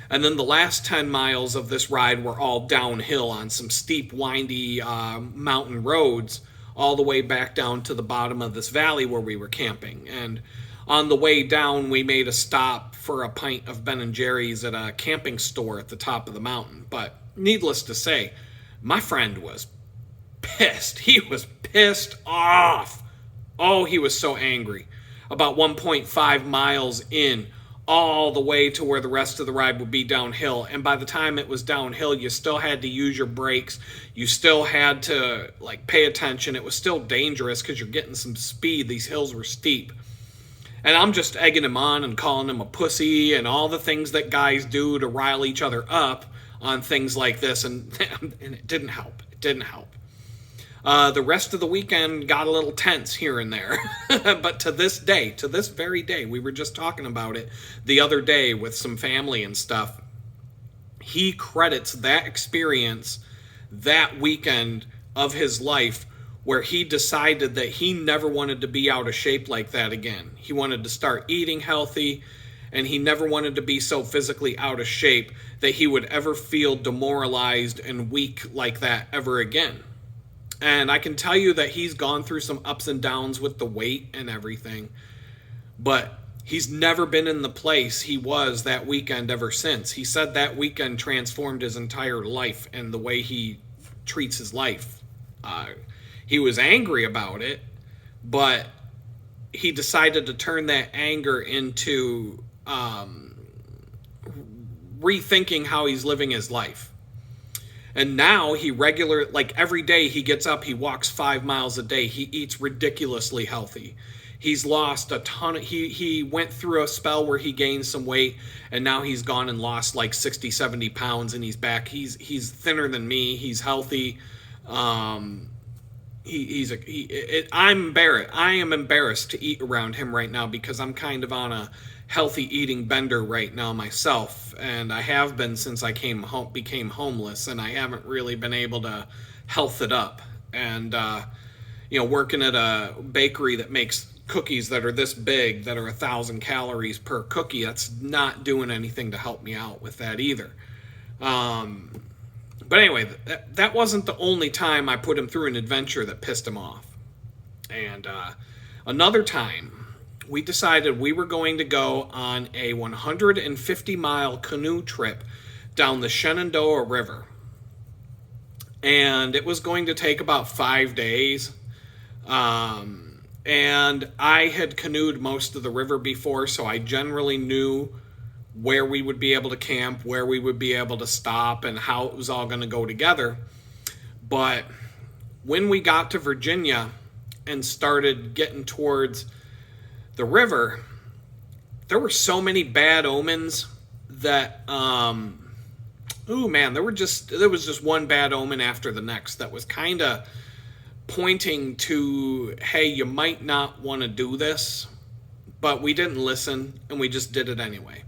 And then the last 10 miles of this ride were all downhill on some steep, windy mountain roads, all the way back down to the bottom of this valley where we were camping. And on the way down, we made a stop for a pint of Ben & Jerry's at a camping store at the top of the mountain. But needless to say, my friend was pissed. He was pissed off. Oh, he was so angry. About 1.5 miles in, all the way to where the rest of the ride would be downhill. And by the time it was downhill, you still had to use your brakes. You still had to, like, pay attention. It was still dangerous because you're getting some speed. These hills were steep. And I'm just egging him on and calling him a pussy and all the things that guys do to rile each other up on things like this. And it didn't help. It didn't help. The rest of the weekend got a little tense here and there. But to this very day, we were just talking about it the other day with some family and stuff. He credits that experience, that weekend of his life, where he decided that he never wanted to be out of shape like that again. He wanted to start eating healthy, and he never wanted to be so physically out of shape that he would ever feel demoralized and weak like that ever again. And I can tell you that he's gone through some ups and downs with the weight and everything, but he's never been in the place he was that weekend ever since. He said that weekend transformed his entire life and the way he treats his life. He was angry about it, but he decided to turn that anger into rethinking how he's living his life. And now he like every day he gets up, he walks 5 miles a day. He eats ridiculously healthy. He's lost a ton. He went through a spell where he gained some weight, and now he's gone and lost like 60, 70 pounds, and he's back. He's thinner than me. He's healthy. I'm embarrassed. I am embarrassed to eat around him right now because I'm kind of on a healthy eating bender right now myself, and I have been since I became homeless, and I haven't really been able to health it up. And working at a bakery that makes cookies that are this big, that are 1,000 calories per cookie, that's not doing anything to help me out with that either. But anyway, that wasn't the only time I put him through an adventure that pissed him off. And another time, we decided we were going to go on a 150-mile canoe trip down the Shenandoah River. And it was going to take about 5 days. And I had canoed most of the river before, so I generally knew where we would be able to camp, where we would be able to stop, and how it was all going to go together. But when we got to Virginia and started getting towards the river, there were so many bad omens that, there was just one bad omen after the next that was kind of pointing to, hey, you might not want to do this. But we didn't listen, and we just did it anyway.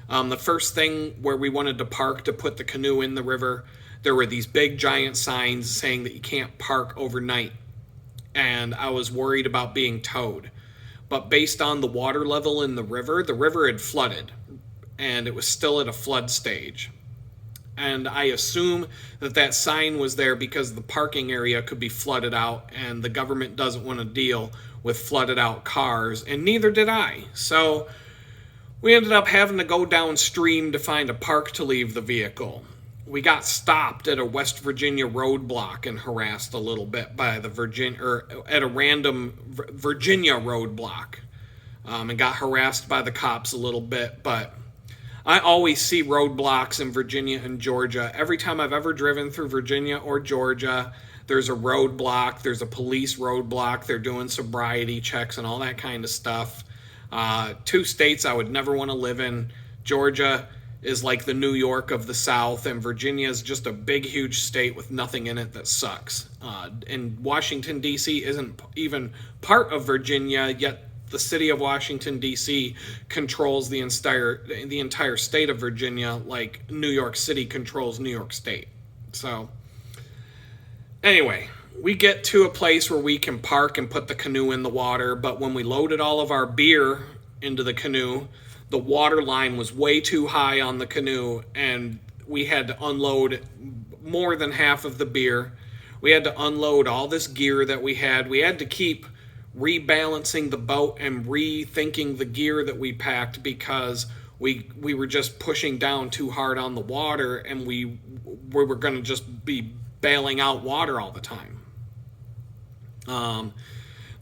The first thing where we wanted to park to put the canoe in the river, there were these big giant signs saying that you can't park overnight. And I was worried about being towed. But based on the water level in the river had flooded, and it was still at a flood stage. And I assume that sign was there because the parking area could be flooded out, and the government doesn't want to deal with flooded out cars, and neither did I. So we ended up having to go downstream to find a park to leave the vehicle. We got stopped at a West Virginia roadblock and harassed a little bit by at a random Virginia roadblock, and got harassed by the cops a little bit. But I always see roadblocks in Virginia and Georgia. Every time I've ever driven through Virginia or Georgia, there's a roadblock, there's a police roadblock, they're doing sobriety checks and all that kind of stuff. 2 states I would never want to live in. Georgia is like the New York of the South, and Virginia is just a big, huge state with nothing in it that sucks. And Washington, D.C. isn't even part of Virginia, yet the city of Washington, D.C. controls the entire state of Virginia, like New York City controls New York State. So anyway, we get to a place where we can park and put the canoe in the water, but when we loaded all of our beer into the canoe, the water line was way too high on the canoe, and we had to unload more than half of the beer. We had to unload all this gear that we had. We had to keep rebalancing the boat and rethinking the gear that we packed because we were just pushing down too hard on the water, and we were going to just be bailing out water all the time.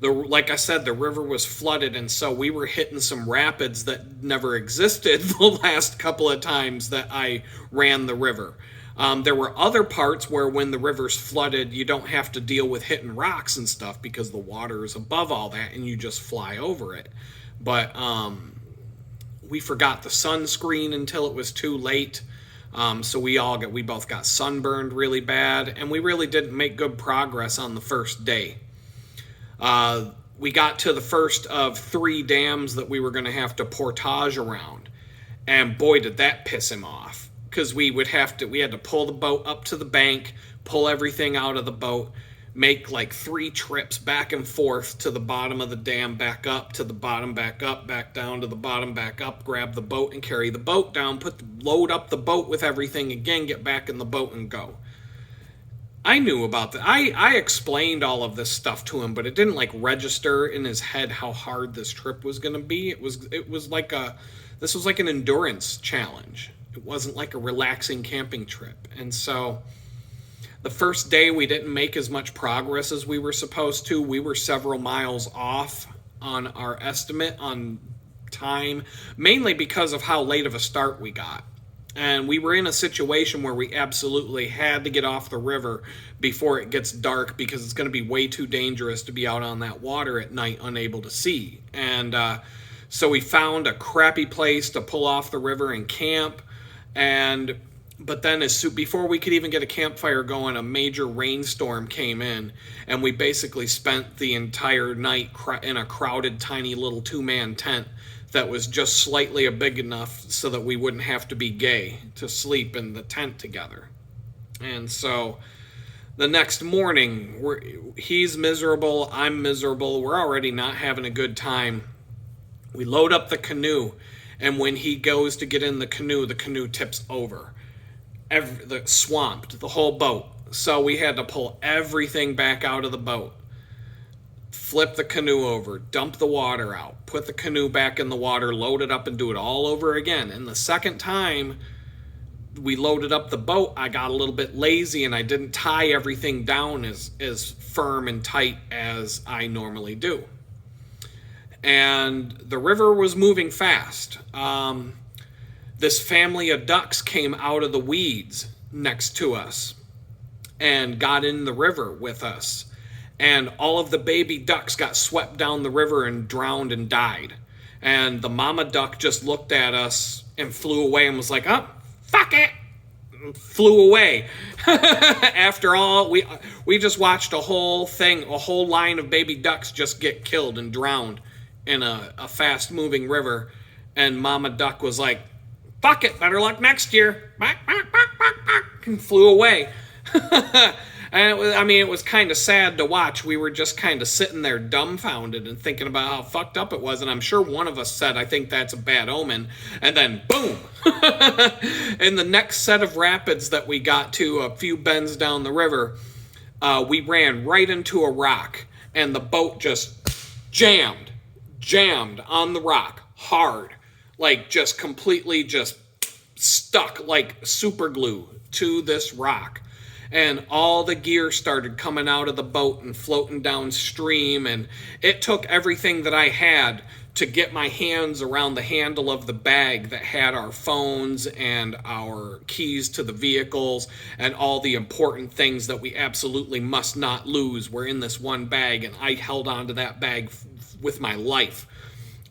Like I said, the river was flooded, and so we were hitting some rapids that never existed the last couple of times that I ran the river. There were other parts where when the river's flooded, you don't have to deal with hitting rocks and stuff because the water is above all that and you just fly over it. But we forgot the sunscreen until it was too late. So we both got sunburned really bad, and we really didn't make good progress on the first day. We got to the first of 3 dams that we were going to have to portage around, and boy, did that piss him off, because we had to pull the boat up to the bank, pull everything out of the boat, make like 3 trips back and forth to the bottom of the dam, back up to the bottom, back up, back down to the bottom, back up, grab the boat and carry the boat down, load up the boat with everything again, get back in the boat and go. I knew about that. I explained all of this stuff to him, but it didn't like register in his head how hard this trip was going to be. This was like an endurance challenge. It wasn't like a relaxing camping trip. And so the first day we didn't make as much progress as we were supposed to. We were several miles off on our estimate on time, mainly because of how late of a start we got. And we were in a situation where we absolutely had to get off the river before it gets dark, because it's going to be way too dangerous to be out on that water at night unable to see. And so we found a crappy place to pull off the river and camp. But then before we could even get a campfire going, a major rainstorm came in, and we basically spent the entire night in a crowded, tiny little 2-man tent that was just slightly big enough so that we wouldn't have to be gay to sleep in the tent together. And so the next morning, he's miserable, I'm miserable, we're already not having a good time. We load up the canoe, and when he goes to get in the canoe tips over. Swamped the whole boat. So we had to pull everything back out of the boat, flip the canoe over, dump the water out, put the canoe back in the water, load it up, and do it all over again. And the second time we loaded up the boat, I got a little bit lazy and I didn't tie everything down as firm and tight as I normally do. And the river was moving fast. This family of ducks came out of the weeds next to us and got in the river with us. And all of the baby ducks got swept down the river and drowned and died. And the mama duck just looked at us and flew away and was like, oh, fuck it. And flew away. After all, we just watched a whole line of baby ducks just get killed and drowned in a fast-moving river. And mama duck was like, fuck it, better luck next year. And flew away. And it was kind of sad to watch. We were just kind of sitting there dumbfounded and thinking about how fucked up it was. And I'm sure one of us said, I think that's a bad omen. And then, boom! In the next set of rapids that we got to, a few bends down the river, we ran right into a rock. And the boat just jammed on the rock, hard. Like, just completely just stuck like super glue to this rock. And all the gear started coming out of the boat and floating downstream, and it took everything that I had to get my hands around the handle of the bag that had our phones and our keys to the vehicles and all the important things that we absolutely must not lose were in this one bag, and I held onto that bag with my life.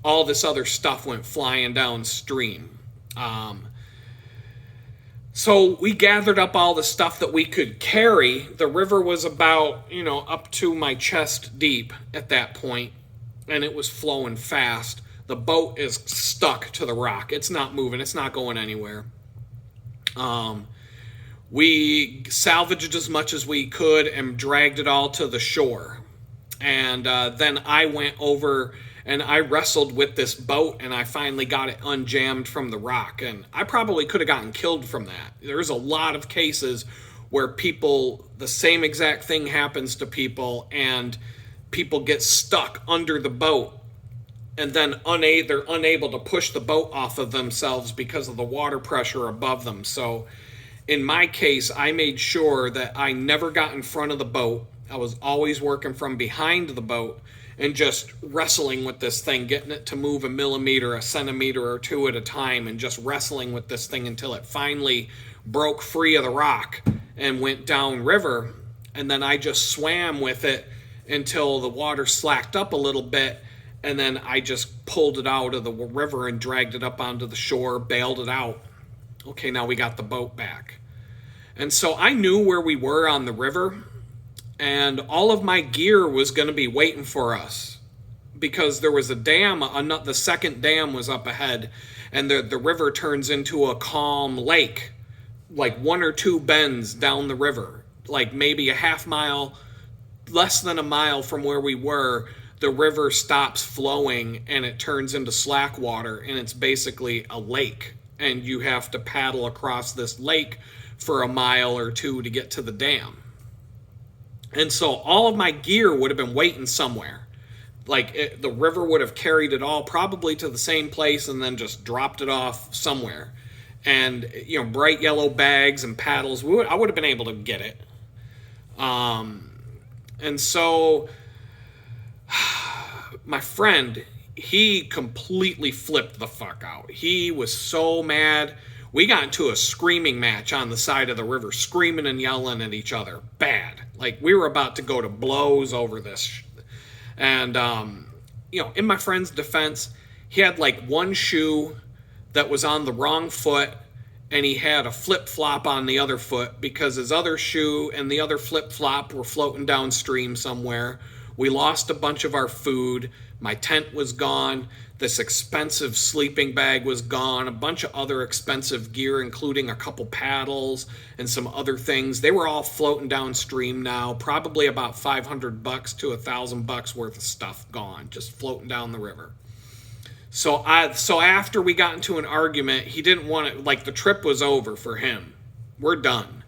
All this other stuff went flying downstream. So we gathered up all the stuff that we could carry. The river was about, up to my chest deep at that point, and it was flowing fast. The boat is stuck to the rock. It's not moving. It's not going anywhere. We salvaged as much as we could and dragged it all to the shore. And then I went over and I wrestled with this boat, and I finally got it unjammed from the rock. And I probably could have gotten killed from that. There's a lot of cases where the same exact thing happens to people, and people get stuck under the boat, and then they're unable to push the boat off of themselves because of the water pressure above them. So in my case, I made sure that I never got in front of the boat. I was always working from behind the boat and just wrestling with this thing, getting it to move a millimeter, a centimeter or two at a time, and just wrestling with this thing until it finally broke free of the rock and went downriver. And then I just swam with it until the water slacked up a little bit, and then I just pulled it out of the river and dragged it up onto the shore, bailed it out. Okay, now we got the boat back. And so I knew where we were on the river, and all of my gear was going to be waiting for us because there was a dam, the second dam was up ahead, and the river turns into a calm lake, like 1 or 2 bends down the river, like maybe a half mile, less than a mile from where we were. The river stops flowing and it turns into slack water, and it's basically a lake, and you have to paddle across this lake for a mile or 2 to get to the dam. And so all of my gear would have been waiting somewhere. Like the river would have carried it all probably to the same place and then just dropped it off somewhere. And, you know, bright yellow bags and paddles, I would have been able to get it. And so my friend, he completely flipped the fuck out. He was so mad. We got into a screaming match on the side of the river, screaming and yelling at each other. Bad. Like, we were about to go to blows over this. And, you know, in my friend's defense, he had like one shoe that was on the wrong foot, and he had a flip-flop on the other foot because his other shoe and the other flip-flop were floating downstream somewhere. We lost a bunch of our food. My tent was gone. This expensive sleeping bag was gone. A bunch of other expensive gear, including a couple paddles and some other things. They were all floating downstream now. Probably about $500 to $1,000 worth of stuff gone, just floating down the river. So after we got into an argument, he didn't want it. Like, the trip was over for him. We're done.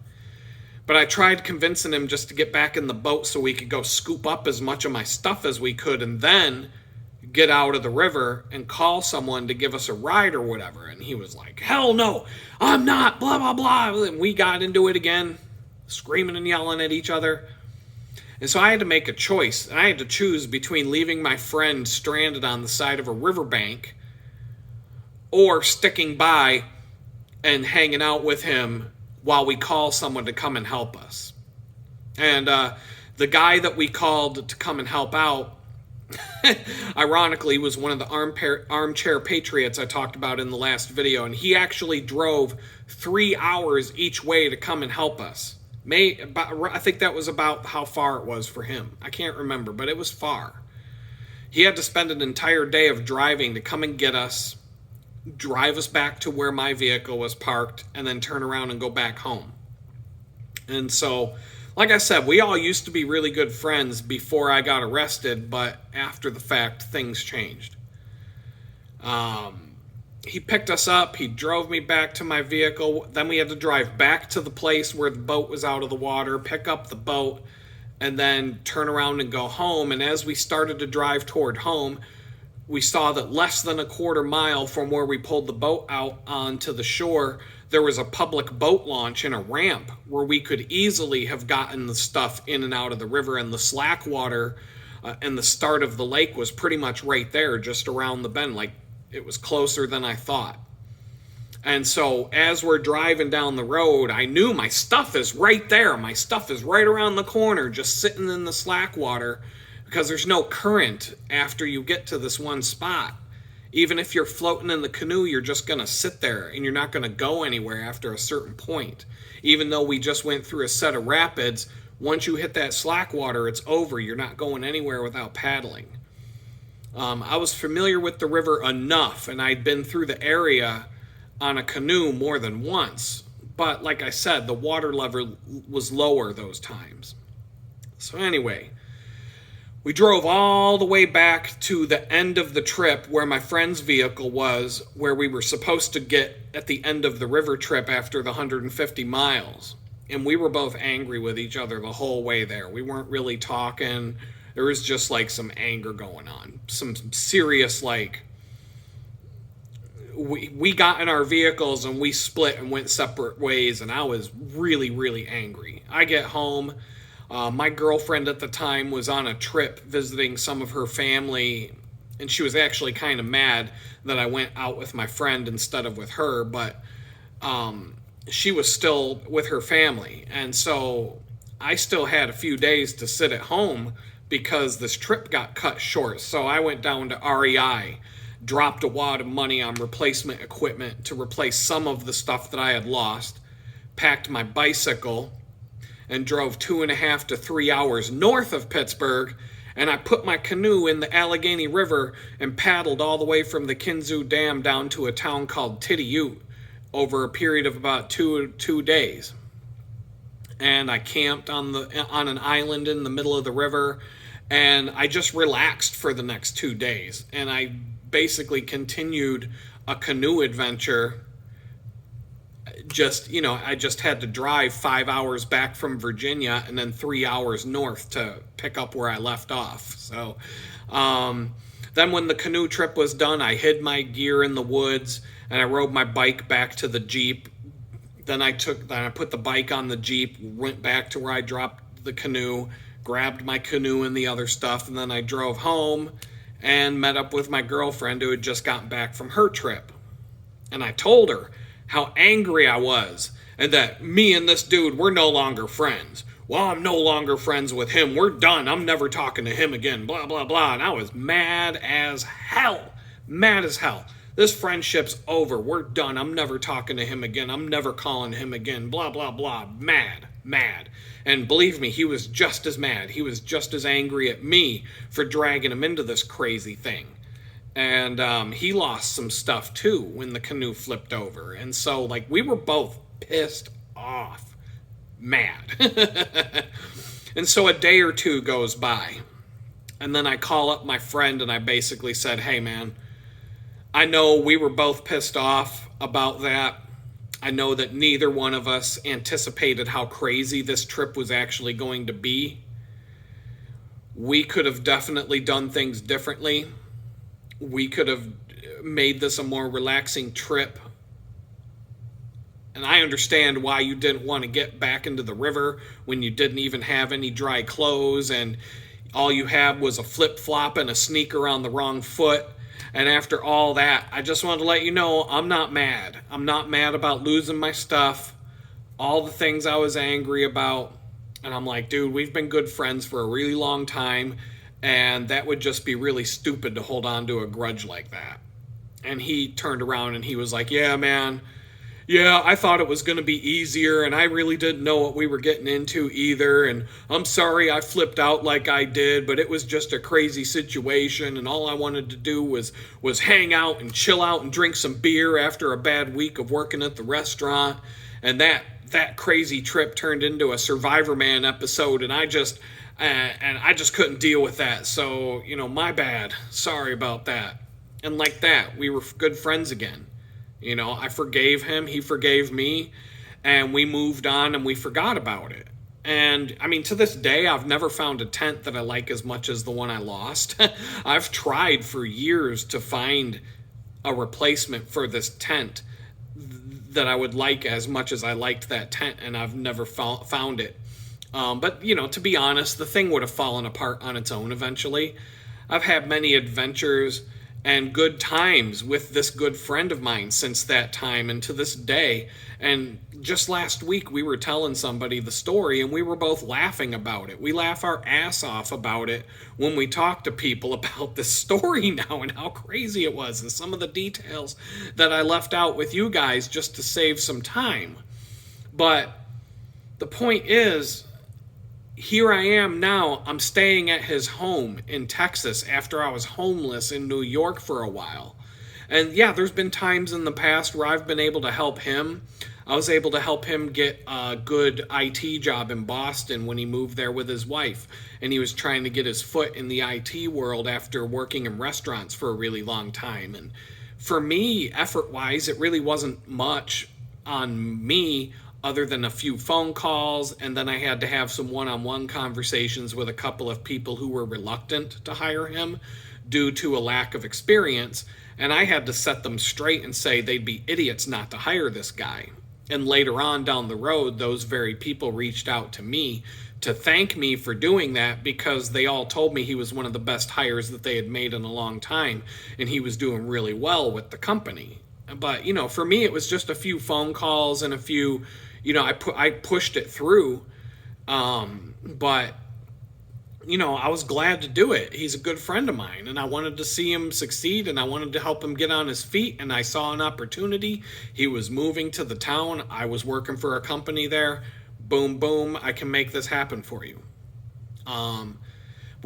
But I tried convincing him just to get back in the boat so we could go scoop up as much of my stuff as we could and then get out of the river and call someone to give us a ride or whatever. And he was like, hell no, I'm not, blah, blah, blah. And we got into it again, screaming and yelling at each other. And so I had to make a choice. And I had to choose between leaving my friend stranded on the side of a riverbank or sticking by and hanging out with him while we call someone to come and help us. And the guy that we called to come and help out, ironically, was one of the armchair patriots I talked about in the last video, and he actually drove 3 hours each way to come and help us. I think that was about how far it was for him. I can't remember, but it was far. He had to spend an entire day of driving to come and get us, drive us back to where my vehicle was parked, and then turn around and go back home. And so, like I said, we all used to be really good friends before I got arrested, but after the fact, things changed. He picked us up, he drove me back to my vehicle, then we had to drive back to the place where the boat was out of the water, pick up the boat, and then turn around and go home. And as we started to drive toward home, we saw that less than a quarter mile from where we pulled the boat out onto the shore, there was a public boat launch and a ramp where we could easily have gotten the stuff in and out of the river, and the slack water and the start of the lake was pretty much right there, just around the bend. Like, it was closer than I thought. And so as we're driving down the road, I knew my stuff is right there. My stuff is right around the corner, just sitting in the slack water, because there's no current after you get to this one spot. Even if you're floating in the canoe, you're just going to sit there and you're not going to go anywhere after a certain point. Even though we just went through a set of rapids, once you hit that slack water, it's over. You're not going anywhere without paddling. I was familiar with the river enough, and I'd been through the area on a canoe more than once. But like I said, the water level was lower those times. So anyway, we drove all the way back to the end of the trip where my friend's vehicle was, where we were supposed to get at the end of the river trip after the 150 miles. And we were both angry with each other the whole way there. We weren't really talking. There was just like some anger going on. Some serious, like, we got in our vehicles and we split and went separate ways, and I was really, really angry. I get home. My girlfriend at the time was on a trip visiting some of her family, and she was actually kind of mad that I went out with my friend instead of with her, but she was still with her family. And so I still had a few days to sit at home because this trip got cut short. So I went down to REI dropped a wad of money on replacement equipment to replace some of the stuff that I had lost, packed my bicycle, and drove 2.5 to 3 hours north of Pittsburgh, and I put my canoe in the Allegheny River and paddled all the way from the Kinzua Dam down to a town called Tityute over a period of about two days. And I camped on an island in the middle of the river, and I just relaxed for the next 2 days. And I basically continued a canoe adventure. I just had to drive 5 hours back from Virginia and then 3 hours north to pick up where I left off. So then when the canoe trip was done, I hid my gear in the woods and I rode my bike back to the Jeep. Then I put the bike on the Jeep, went back to where I dropped the canoe, grabbed my canoe and the other stuff, and then I drove home and met up with my girlfriend who had just gotten back from her trip. And I told her how angry I was, and that me and this dude, we're no longer friends. Well, I'm no longer friends with him. We're done. I'm never talking to him again, blah, blah, blah. And I was mad as hell. Mad as hell. This friendship's over. We're done. I'm never talking to him again. I'm never calling him again, blah, blah, blah. Mad. And believe me, he was just as mad. He was just as angry at me for dragging him into this crazy thing. And he lost some stuff too when the canoe flipped over. And so, we were both pissed off, mad. And so a day or two goes by. And then I call up my friend and I basically said, hey, man, I know we were both pissed off about that. I know that neither one of us anticipated how crazy this trip was actually going to be. We could have definitely done things differently. We could have made this a more relaxing trip. And I understand why you didn't want to get back into the river when you didn't even have any dry clothes and all you had was a flip-flop and a sneaker on the wrong foot. And after all that, I just wanted to let you know I'm not mad. I'm not mad about losing my stuff, all the things I was angry about. And I'm like, dude, we've been good friends for a really long time. And that would just be really stupid to hold on to a grudge like that. And he turned around and he was like, yeah, man. Yeah, I thought it was going to be easier, and I really didn't know what we were getting into either. And I'm sorry I flipped out like I did, but it was just a crazy situation. And all I wanted to do was hang out and chill out and drink some beer after a bad week of working at the restaurant. And that crazy trip turned into a Survivor Man episode, and I just couldn't deal with that. So, my bad. Sorry about that. And like that, we were good friends again. I forgave him, he forgave me, and we moved on and we forgot about it. And, to this day, I've never found a tent that I like as much as the one I lost. I've tried for years to find a replacement for this tent that I would like as much as I liked that tent, and I've never found it. But, to be honest, the thing would have fallen apart on its own eventually. I've had many adventures and good times with this good friend of mine since that time and to this day. And just last week, we were telling somebody the story, and we were both laughing about it. We laugh our ass off about it when we talk to people about this story now and how crazy it was and some of the details that I left out with you guys just to save some time. But the point is, here I am now. I'm staying at his home in Texas after I was homeless in New York for a while. And yeah, there's been times in the past where I've been able to help him. I was able to help him get a good IT job in Boston when he moved there with his wife. And he was trying to get his foot in the IT world after working in restaurants for a really long time. And for me, effort-wise, it really wasn't much on me other than a few phone calls, and then I had to have some one-on-one conversations with a couple of people who were reluctant to hire him due to a lack of experience, and I had to set them straight and say they'd be idiots not to hire this guy. And later on down the road, those very people reached out to me to thank me for doing that because they all told me he was one of the best hires that they had made in a long time, and he was doing really well with the company. But, for me, it was just a few phone calls and a few, I pushed it through. But I was glad to do it. He's a good friend of mine, and I wanted to see him succeed, and I wanted to help him get on his feet, and I saw an opportunity. He was moving to the town. I was working for a company there. Boom, boom, I can make this happen for you. But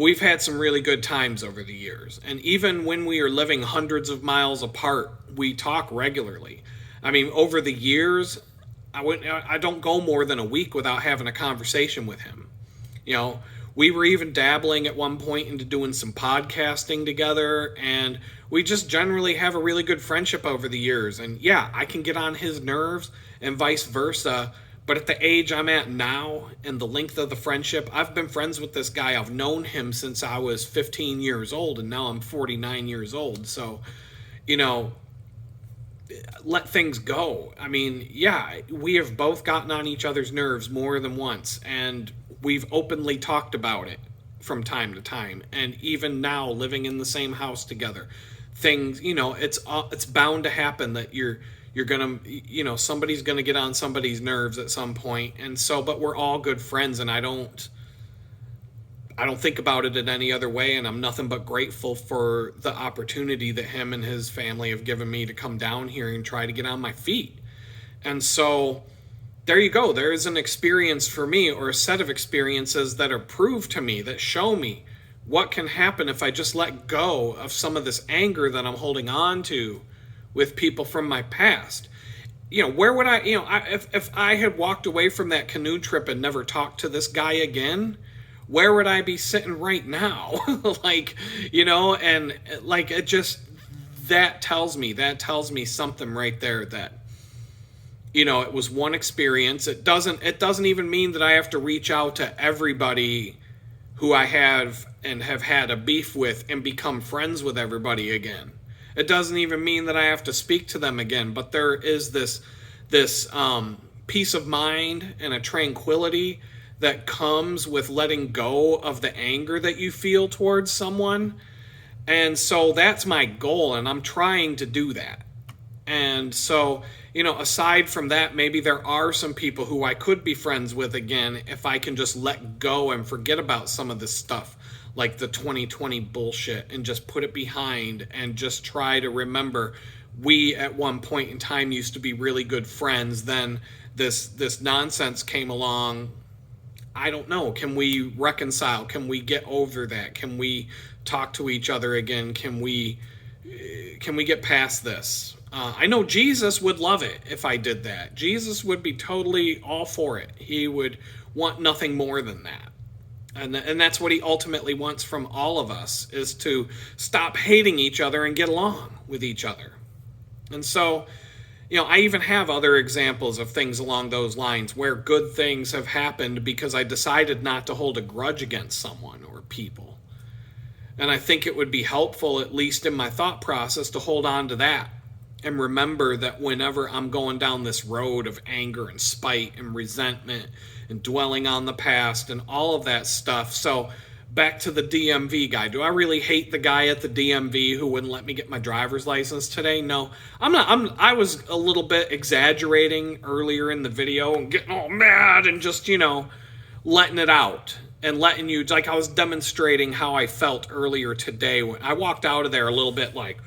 we've had some really good times over the years, and even when we are living hundreds of miles apart, we talk regularly. I mean, over the years, I don't go more than a week without having a conversation with him. We were even dabbling at one point into doing some podcasting together, and we just generally have a really good friendship over the years. And yeah, I can get on his nerves and vice versa, but at the age I'm at now and the length of the friendship, I've been friends with this guy. I've known him since I was 15 years old, and now I'm 49 years old. So, let things go. I mean, yeah, we have both gotten on each other's nerves more than once, and we've openly talked about it from time to time. And even now, living in the same house together, things, it's bound to happen that you're gonna, somebody's gonna get on somebody's nerves at some point. And so, but we're all good friends, and I don't think about it in any other way, and I'm nothing but grateful for the opportunity that him and his family have given me to come down here and try to get on my feet. And so there you go. There is an experience for me, or a set of experiences that are proved to me, that show me what can happen if I just let go of some of this anger that I'm holding on to with people from my past. Where would I, if I had walked away from that canoe trip and never talked to this guy again, where would I be sitting right now? And like, it just, that tells me something right there, that, it was one experience. It doesn't even mean that I have to reach out to everybody who I have and have had a beef with and become friends with everybody again. It doesn't even mean that I have to speak to them again, but there is this peace of mind and a tranquility that comes with letting go of the anger that you feel towards someone. And so that's my goal, and I'm trying to do that. And so, aside from that, maybe there are some people who I could be friends with again if I can just let go and forget about some of this stuff, like the 2020 bullshit, and just put it behind and just try to remember we at one point in time used to be really good friends. Then this nonsense came along. I don't know. Can we reconcile? Can we get over that? Can we talk to each other again? Can we get past this? I know Jesus would love it if I did that. Jesus would be totally all for it. He would want nothing more than that. And that's what he ultimately wants from all of us, is to stop hating each other and get along with each other. And so, I even have other examples of things along those lines where good things have happened because I decided not to hold a grudge against someone or people. And I think it would be helpful, at least in my thought process, to hold on to that and remember that whenever I'm going down this road of anger and spite and resentment and dwelling on the past and all of that stuff. So back to the DMV guy. Do I really hate the guy at the DMV who wouldn't let me get my driver's license today? No, I'm not. I was a little bit exaggerating earlier in the video and getting all mad and just, letting it out and letting you, like I was demonstrating how I felt earlier today when I walked out of there a little bit like,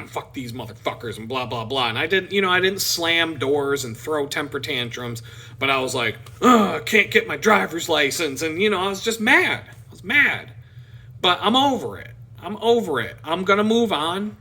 fuck these motherfuckers and blah, blah, blah. And I didn't slam doors and throw temper tantrums, but I was like, I can't get my driver's license. And, I was just mad. Mad, but I'm over it. I'm going to move on.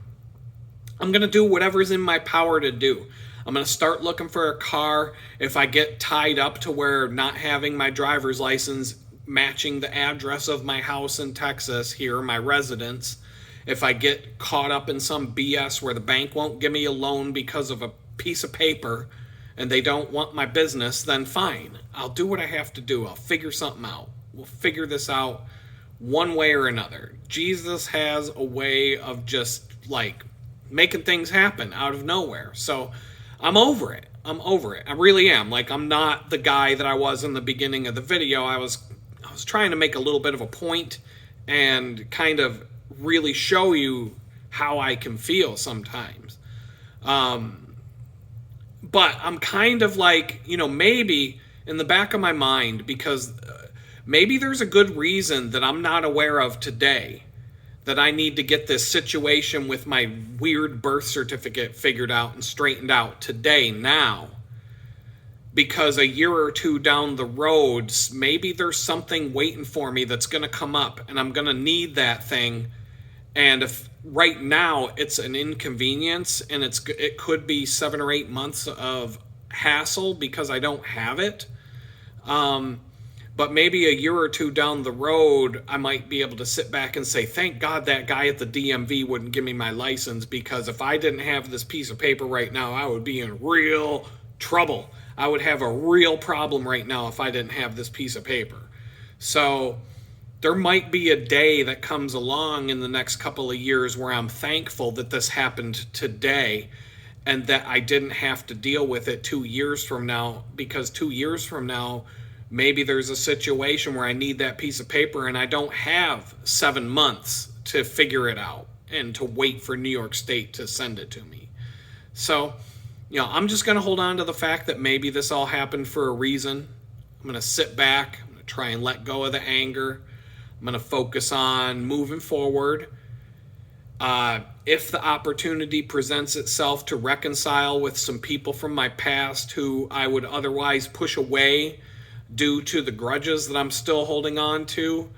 I'm going to do whatever's in my power to do. I'm going to start looking for a car. If I get tied up to where not having my driver's license matching the address of my house in Texas here, my residence, if I get caught up in some BS where the bank won't give me a loan because of a piece of paper and they don't want my business, then fine. I'll do what I have to do. I'll figure something out. We'll figure this out one way or another. Jesus has a way of just like making things happen out of nowhere. So I'm over it. I really am. Like, I'm not the guy that I was in the beginning of the video. I was trying to make a little bit of a point and kind of really show you how I can feel sometimes. But I'm kind of like, maybe in the back of my mind, because maybe there's a good reason that I'm not aware of today that I need to get this situation with my weird birth certificate figured out and straightened out today, now. Because a year or two down the road, maybe there's something waiting for me that's going to come up, and I'm going to need that thing. And if right now it's an inconvenience, and it could be 7 or 8 months of hassle because I don't have it. But maybe a year or two down the road, I might be able to sit back and say, thank God that guy at the DMV wouldn't give me my license, because if I didn't have this piece of paper right now, I would be in real trouble. I would have a real problem right now if I didn't have this piece of paper. So there might be a day that comes along in the next couple of years where I'm thankful that this happened today and that I didn't have to deal with it 2 years from now, because 2 years from now, maybe there's a situation where I need that piece of paper and I don't have 7 months to figure it out and to wait for New York State to send it to me. So, I'm just going to hold on to the fact that maybe this all happened for a reason. I'm going to sit back. I'm going to try and let go of the anger. I'm going to focus on moving forward. If the opportunity presents itself to reconcile with some people from my past who I would otherwise push away due to the grudges that I'm still holding on to,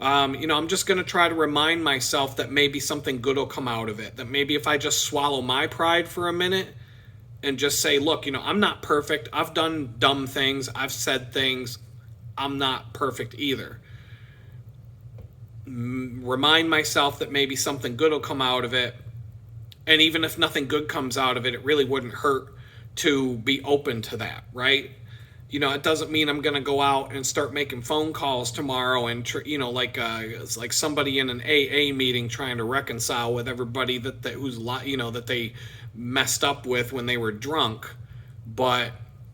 I'm just going to try to remind myself that maybe something good will come out of it. That maybe if I just swallow my pride for a minute and just say, look, I'm not perfect. I've done dumb things. I've said things. I'm not perfect either. Remind myself that maybe something good will come out of it. And even if nothing good comes out of it, it really wouldn't hurt to be open to that, right? It doesn't mean I'm going to go out and start making phone calls tomorrow and, it's like somebody in an AA meeting trying to reconcile with everybody that they messed up with when they were drunk. But,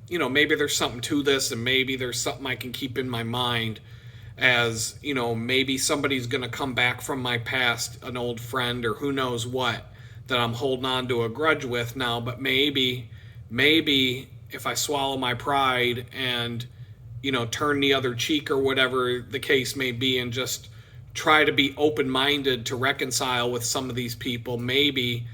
maybe there's something to this, and maybe there's something I can keep in my mind as, maybe somebody's going to come back from my past, an old friend or who knows what, that I'm holding on to a grudge with now. But maybe if I swallow my pride and, turn the other cheek or whatever the case may be, and just try to be open-minded to reconcile with some of these people, maybe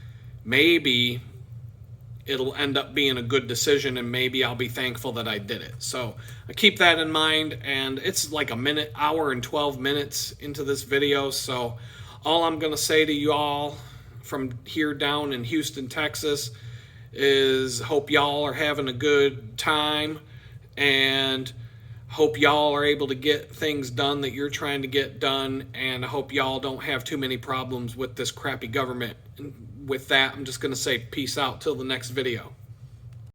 it'll end up being a good decision, and maybe I'll be thankful that I did it. So I keep that in mind, and it's like hour and 12 minutes into this video. So all I'm going to say to you all from here down in Houston, Texas, is hope y'all are having a good time, and hope y'all are able to get things done that you're trying to get done, and I hope y'all don't have too many problems with this crappy government. And with that, I'm just going to say peace out till the next video.